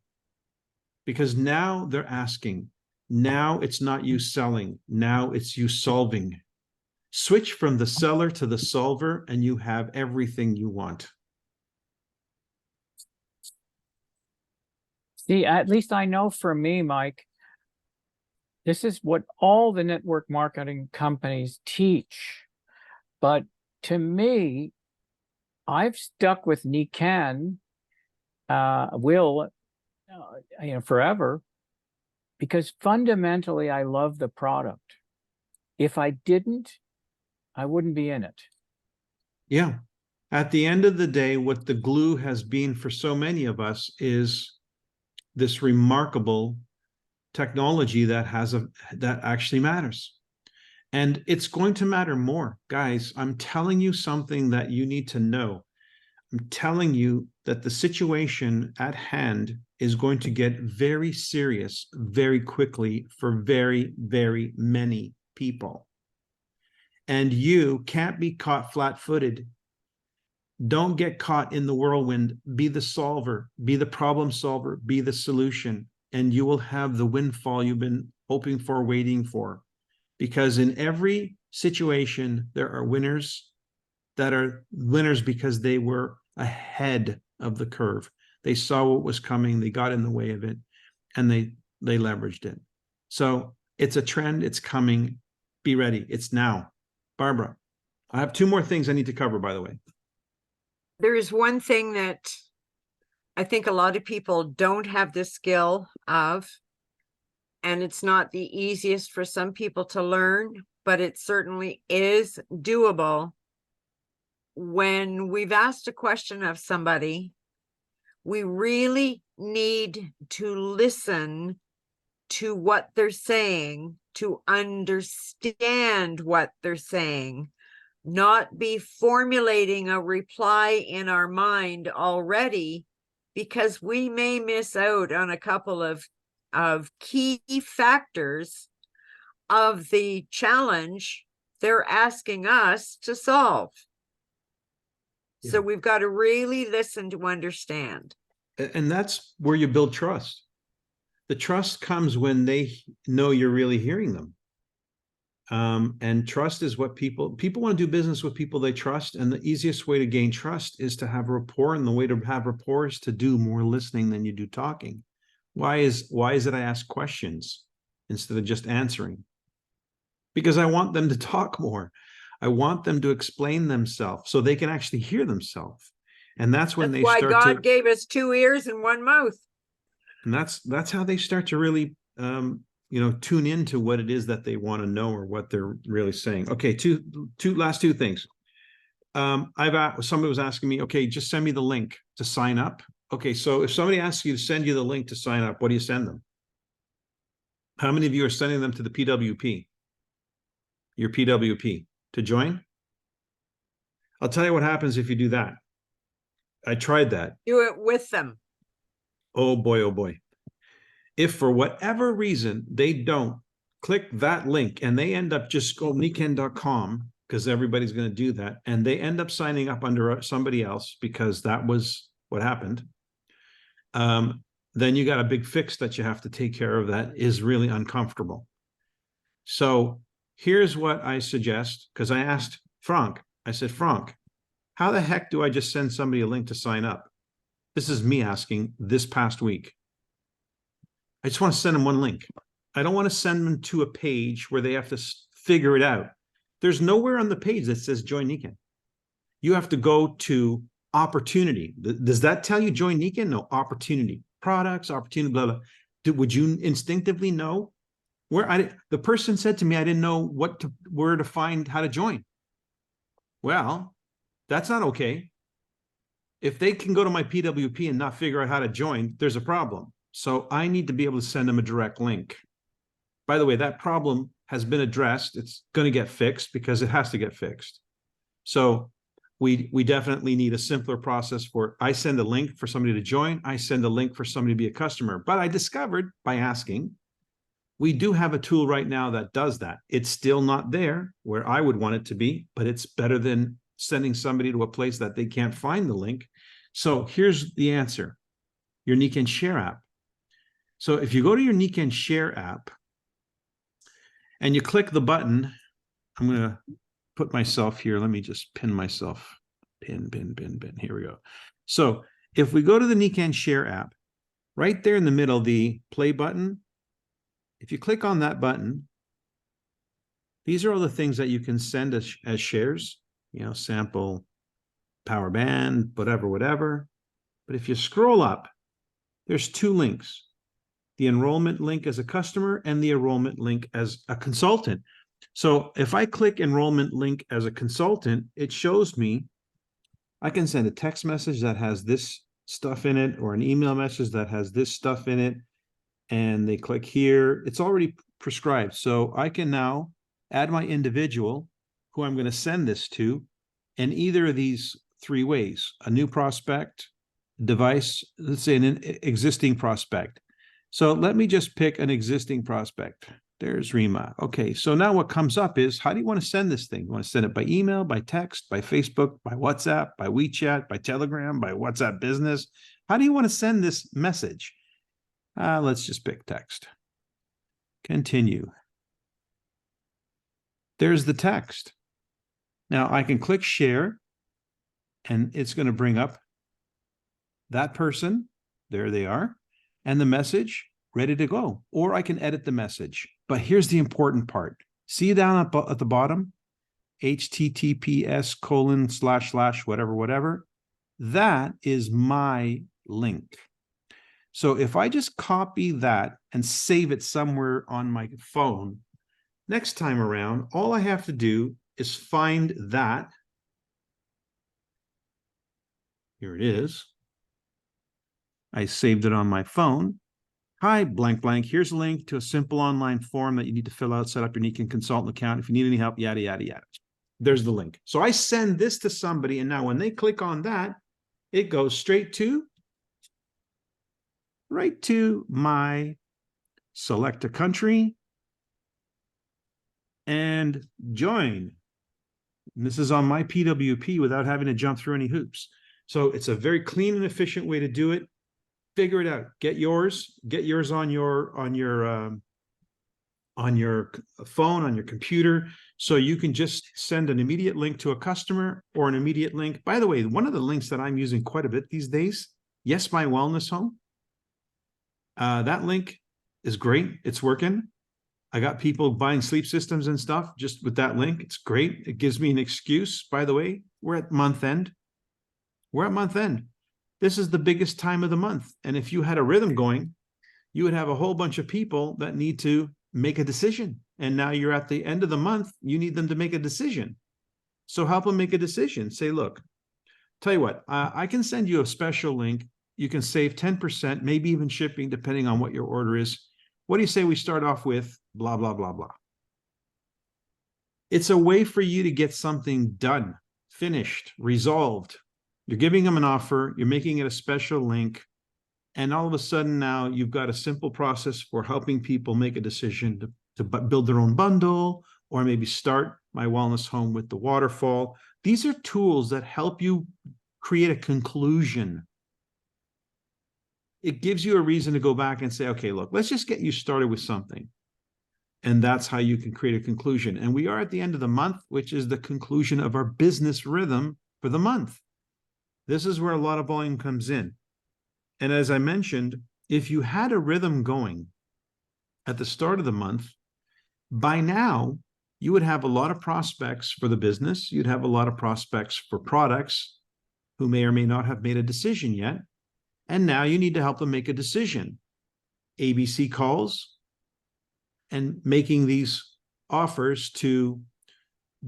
Speaker 1: Because now they're asking. Now it's not you selling. Now it's you solving. Switch from the seller to the solver, and you have everything you want.
Speaker 6: See, at least I know for me, Mike, this is what all the network marketing companies teach. But to me, I've stuck with Nikan, forever, because fundamentally I love the product. If I didn't, I wouldn't be in it.
Speaker 1: Yeah. At the end of the day, what the glue has been for so many of us is this remarkable technology that actually matters. And it's going to matter more. Guys, I'm telling you something that you need to know. I'm telling you that the situation at hand is going to get very serious very quickly for very, very many people. And you can't be caught flat-footed. Don't get caught in the whirlwind. Be the solver, be the problem solver, be the solution, and you will have the windfall you've been hoping for, waiting for. Because in every situation, there are winners that are winners because they were ahead of the curve. They saw what was coming, they got in the way of it, and they leveraged it. So it's a trend, it's coming. Be ready, it's now. Barbara, I have 2 more things I need to cover, by the way.
Speaker 4: There is one thing that I think a lot of people don't have the skill of, and it's not the easiest for some people to learn, but it certainly is doable. When we've asked a question of somebody, we really need to listen to what they're saying, to understand what they're saying, not be formulating a reply in our mind already, because we may miss out on a couple of key factors of the challenge they're asking us to solve.
Speaker 1: Yeah.
Speaker 4: So we've got to really listen to understand.
Speaker 1: And that's where you build trust. The trust comes when they know you're really hearing them. And trust is what people want to do business with people they trust. And the easiest way to gain trust is to have rapport. And the way to have rapport is to do more listening than you do talking. Why is it I ask questions instead of just answering? Because I want them to talk more. I want them to explain themselves so they can actually hear themselves. And that's when
Speaker 4: That's
Speaker 1: they
Speaker 4: why
Speaker 1: start
Speaker 4: God
Speaker 1: to,
Speaker 4: gave us 2 ears and 1 mouth.
Speaker 1: and that's how they start to really, tune into what it is that they want to know or what they're really saying. Okay, last two things. Somebody was asking me, okay, just send me the link to sign up. Okay, so if somebody asks you to send you the link to sign up, what do you send them? How many of you are sending them to the PWP? Your PWP to join? I'll tell you what happens if you do that. I tried that.
Speaker 4: Do it with them.
Speaker 1: Oh boy, oh boy. If for whatever reason they don't click that link and they end up just go niken.com, because everybody's going to do that, and they end up signing up under somebody else because that was what happened, then you got a big fix that you have to take care of that is really uncomfortable. So here's what I suggest, because I asked Frank, I said, Frank, how the heck do I just send somebody a link to sign up? This is me asking this past week. I just want to send them one link. I don't want to send them to a page where they have to figure it out. There's nowhere on the page that says join Niken. You have to go to opportunity. Does that tell you join Niken? No, opportunity, products, opportunity, blah, blah. Would you instinctively know where the person said to me, I didn't know where to find how to join. Well, that's not okay. If they can go to my PWP and not figure out how to join, there's a problem. So I need to be able to send them a direct link. By the way, that problem has been addressed. It's going to get fixed because it has to get fixed. So we definitely need a simpler process for, I send a link for somebody to join. I send a link for somebody to be a customer. But I discovered by asking, we do have a tool right now that does that. It's still not there where I would want it to be, but it's better than sending somebody to a place that they can't find the link. So here's the answer. Your Niken Share app. So if you go to your Niken Share app and you click the button, I'm going to put myself here. Let me just pin myself. Pin. Here we go. So if we go to the Niken Share app, right there in the middle, the play button, if you click on that button, these are all the things that you can send as shares, sample, power band, whatever. But if you scroll up, there's 2 links. The enrollment link as a customer and the enrollment link as a consultant. So if I click enrollment link as a consultant, it shows me I can send a text message that has this stuff in it or an email message that has this stuff in it. And they click here. It's already prescribed. So I can now add my individual who I'm going to send this to in either of these 3 ways: a new prospect, device, let's say an existing prospect. So let me just pick an existing prospect. There's Rima. Okay, so now what comes up is, how do you want to send this thing? You want to send it by email, by text, by Facebook, by WhatsApp, by WeChat, by Telegram, by WhatsApp Business? How do you want to send this message? Let's just pick text. Continue. There's the text. Now I can click share and it's going to bring up that person. There they are. And the message ready to go. Or I can edit the message. But here's the important part. See down at the bottom, https:// whatever. That is my link. So if I just copy that and save it somewhere on my phone, next time around, all I have to do is find that. Here it is. I saved it on my phone. Hi, blank. Here's a link to a simple online form that you need to fill out, set up your Niken consultant account. If you need any help, yada, yada, yada. There's the link. So I send this to somebody, and now when they click on that, it goes straight to my select a country and join. And this is on my PWP without having to jump through any hoops. So it's a very clean and efficient way to do it. Figure it out. Get yours on your phone, on your computer, so you can just send an immediate link to a customer or an immediate link. By the way, one of the links that I'm using quite a bit these days, Yes, My Wellness Home. That link is great. It's working. I got people buying sleep systems and stuff just with that link. It's great. It gives me an excuse. By the way, we're at month end. We're at month end. This is the biggest time of the month. And if you had a rhythm going, you would have a whole bunch of people that need to make a decision. And now you're at the end of the month, you need them to make a decision. So help them make a decision. Say, look, tell you what, I can send you a special link. You can save 10%, maybe even shipping, depending on what your order is. What do you say we start off with blah, blah, blah, blah. It's a way for you to get something done, finished, resolved. You're giving them an offer, you're making it a special link, and all of a sudden now you've got a simple process for helping people make a decision to build their own bundle, or maybe start My Wellness Home with the waterfall. These are tools that help you create a conclusion. It gives you a reason to go back and say, okay, look, let's just get you started with something. And that's how you can create a conclusion. And we are at the end of the month, which is the conclusion of our business rhythm for the month. This is where a lot of volume comes in. And as I mentioned, if you had a rhythm going at the start of the month, by now, you would have a lot of prospects for the business. You'd have a lot of prospects for products who may or may not have made a decision yet. And now you need to help them make a decision. ABC calls and making these offers to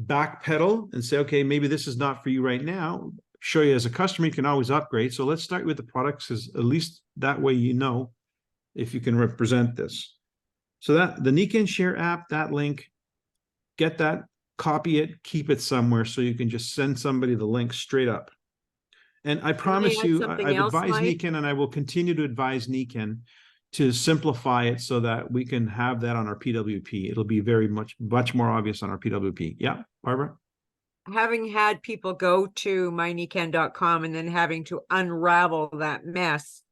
Speaker 1: backpedal and say, okay, maybe this is not for you right now. Show you as a customer, you can always upgrade. So let's start with the products, as at least that way you know if you can represent this. So that the Nikken Share app, that link, get that, copy it, keep it somewhere so you can just send somebody the link straight up. And I promise
Speaker 4: add
Speaker 1: you,
Speaker 4: something
Speaker 1: I've
Speaker 4: else,
Speaker 1: advised
Speaker 4: Mike?
Speaker 1: Nikken, and I will continue to advise Nikken to simplify it so that we can have that on our PWP. It'll be very much more obvious on our PWP. Yeah, Barbara?
Speaker 4: Having had people go to myniken.com and then having to unravel that mess,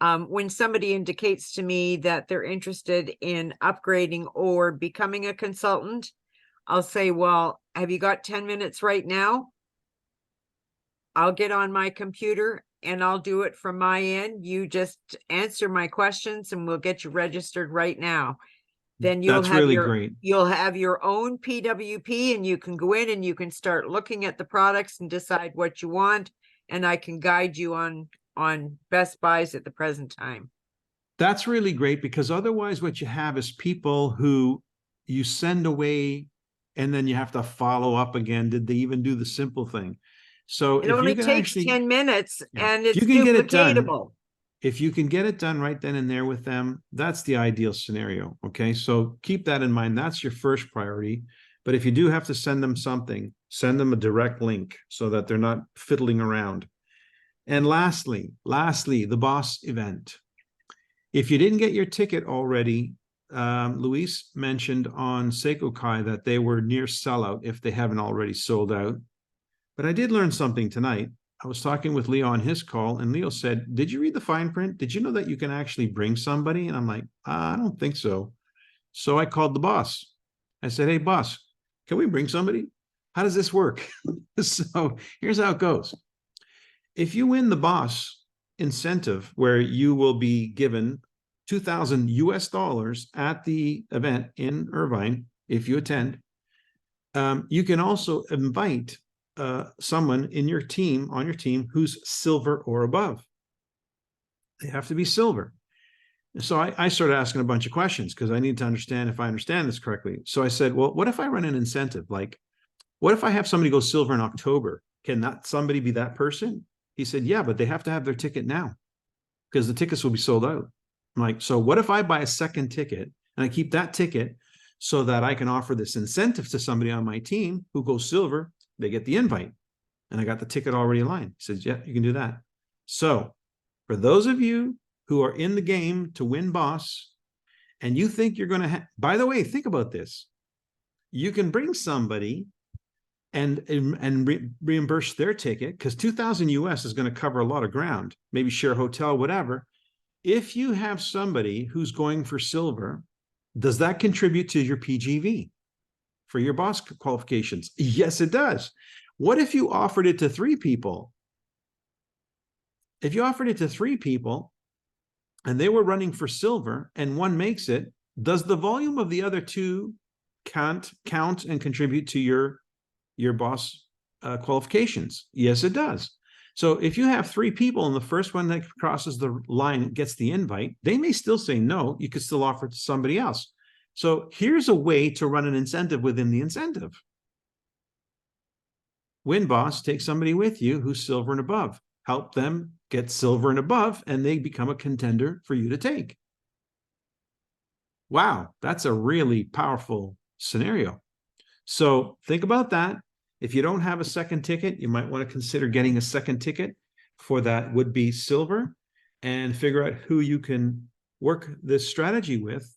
Speaker 4: when somebody indicates to me that they're interested in upgrading or becoming a consultant, I'll say, well, have you got 10 minutes right now? I'll get on my computer and I'll do it from my end. You just answer my questions and we'll get you registered right now. Then you'll
Speaker 1: That's
Speaker 4: have
Speaker 1: really
Speaker 4: your,
Speaker 1: great.
Speaker 4: you'll have your own PWP and you can go in and you can start looking at the products and decide what you want. And I can guide you on best buys at the present time.
Speaker 1: That's really great, because otherwise what you have is people who you send away and then you have to follow up again. Did they even do the simple thing? So
Speaker 4: It
Speaker 1: if
Speaker 4: only
Speaker 1: you can
Speaker 4: takes
Speaker 1: actually,
Speaker 4: 10 minutes
Speaker 1: yeah,
Speaker 4: and
Speaker 1: if
Speaker 4: it's
Speaker 1: you can get it done,
Speaker 4: duplicatable.
Speaker 1: if you can get it done right then and there with them, that's the ideal scenario. Okay, so keep that in mind. That's your first priority. But if you do have to send them something, send them a direct link so that they're not fiddling around. And lastly, the boss event. If you didn't get your ticket already, Luis mentioned on Seiko Kai that they were near sellout if they haven't already sold out. But I did learn something tonight. I was talking with Leo on his call, and Leo said, did you read the fine print? Did you know that you can actually bring somebody? And I'm like, I don't think so. So I called the boss. I said, hey, boss, can we bring somebody? How does this work? So here's how it goes. If you win the boss incentive, where you will be given $2,000 at the event in Irvine, if you attend, you can also invite someone in your team, on your team, who's silver or above. They have to be silver. So I started asking a bunch of questions because I need to understand if I understand this correctly. So I said, well, what if I run an incentive? Like, what if I have somebody go silver in October? Can that somebody be that person? He said, yeah, but they have to have their ticket now because the tickets will be sold out. I'm like, so what if I buy a second ticket and I keep that ticket so that I can offer this incentive to somebody on my team who goes silver? They get the invite, and I got the ticket already aligned. He says, yeah, you can do that. So for those of you who are in the game to win boss, and you think you're going to by the way, think about this. You can bring somebody and reimburse their ticket, because $2,000 US is going to cover a lot of ground, maybe share a hotel, whatever. If you have somebody who's going for silver, does that contribute to your PGV for your boss qualifications? Yes, it does. What if you offered it to 3 people? If you offered it to 3 people and they were running for silver and one makes it, does the volume of the other 2 count and contribute to your boss qualifications? Yes, it does. So if you have 3 people and the first one that crosses the line gets the invite, they may still say no. You could still offer it to somebody else. So here's a way to run an incentive within the incentive. Win Boss, take somebody with you who's silver and above. Help them get silver and above, and they become a contender for you to take. Wow, that's a really powerful scenario. So think about that. If you don't have a second ticket, you might want to consider getting a second ticket for that would-be silver, and figure out who you can work this strategy with,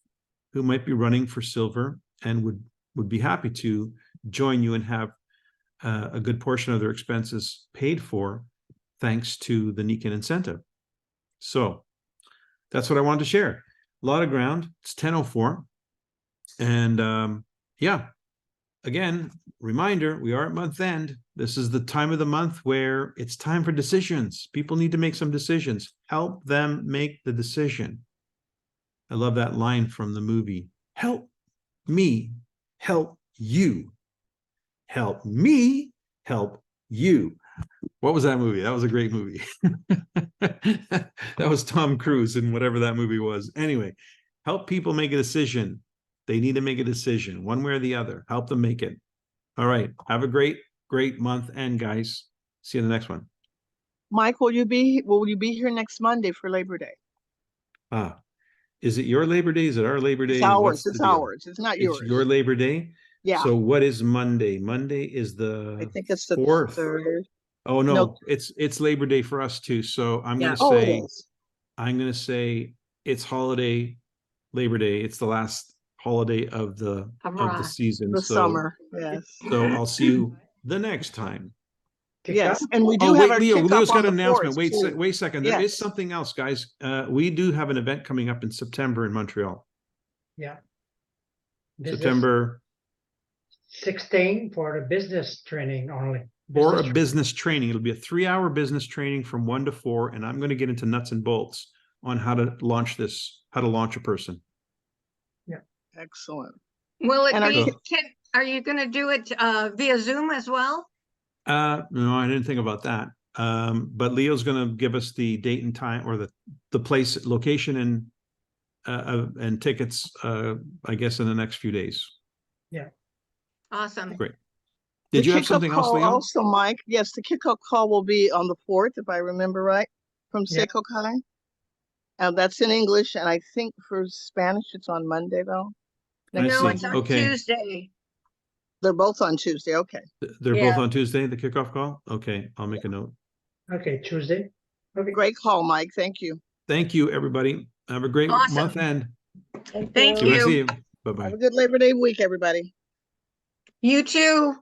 Speaker 1: who might be running for silver and would be happy to join you and have a good portion of their expenses paid for thanks to the Nikan incentive. So that's what I wanted to share. A lot of ground. It's 10:04. And yeah, again, reminder, we are at month end. This is the time of the month where it's time for decisions. People need to make some decisions. Help them make the decision. I love that line from the movie. Help me help you. Help me help you. What was that movie? That was a great movie. That was Tom Cruise in whatever that movie was. Anyway, help people make a decision. They need to make a decision one way or the other. Help them make it. All right. Have a great month end, guys. See you in the next one.
Speaker 7: Mike, will you be here next Monday for Labor Day?
Speaker 1: Is it your Labor Day? Is it our Labor Day?
Speaker 7: It's ours. It's ours. It's not yours.
Speaker 1: It's your Labor Day?
Speaker 7: Yeah.
Speaker 1: So what is Monday? Monday is the
Speaker 7: I think it's the
Speaker 1: 4th.
Speaker 7: 3rd.
Speaker 1: Oh no,
Speaker 7: No.
Speaker 1: it's Labor Day for us too. So I'm
Speaker 4: Yeah.
Speaker 1: gonna say it's holiday Labor Day. It's the last holiday of the season.
Speaker 7: The
Speaker 1: So
Speaker 7: summer. Yes.
Speaker 1: So I'll see you the next time.
Speaker 7: Yes. And we do
Speaker 1: Oh
Speaker 7: have
Speaker 1: wait,
Speaker 7: our
Speaker 1: Leo's
Speaker 7: kickoff
Speaker 1: got
Speaker 7: on
Speaker 1: an
Speaker 7: the
Speaker 1: announcement.
Speaker 7: 4th,
Speaker 1: Wait a second. There is
Speaker 7: Yes.
Speaker 1: something else, guys. We do have an event coming up in September in Montreal.
Speaker 3: Yeah.
Speaker 1: September
Speaker 3: 16 for the business training only.
Speaker 1: for a business training. It'll be a 3-hour business training from 1 to 4, and I'm going to get into nuts and bolts on how to launch a person.
Speaker 7: Excellent.
Speaker 5: Will it
Speaker 7: And
Speaker 5: be, are you gonna do it via Zoom as well?
Speaker 1: No, I didn't think about that. But Leo's going to give us the date and time, or the place, location, and tickets, I guess in the next few days.
Speaker 5: Awesome.
Speaker 1: Great. Did you have something else, Leo?
Speaker 7: Also, Mike, yes, the kickoff call will be on the 4th, if I remember right, from
Speaker 3: Yeah.
Speaker 7: Seiko Kai. That's in English, and I think for Spanish, it's on Monday, though.
Speaker 1: I
Speaker 5: No,
Speaker 1: see.
Speaker 5: it's on
Speaker 1: Okay.
Speaker 5: Tuesday.
Speaker 7: They're both on Tuesday. Okay.
Speaker 1: They're
Speaker 5: Yeah.
Speaker 1: both on Tuesday, the kickoff call? Okay, I'll make a note.
Speaker 3: Okay, Tuesday. Okay.
Speaker 7: Great call, Mike. Thank you.
Speaker 1: Thank you, everybody. Have a great
Speaker 5: Awesome.
Speaker 1: month end.
Speaker 5: Thank
Speaker 1: See you.
Speaker 5: you.
Speaker 1: Bye-bye.
Speaker 7: Have a good Labor Day week, everybody.
Speaker 5: You too.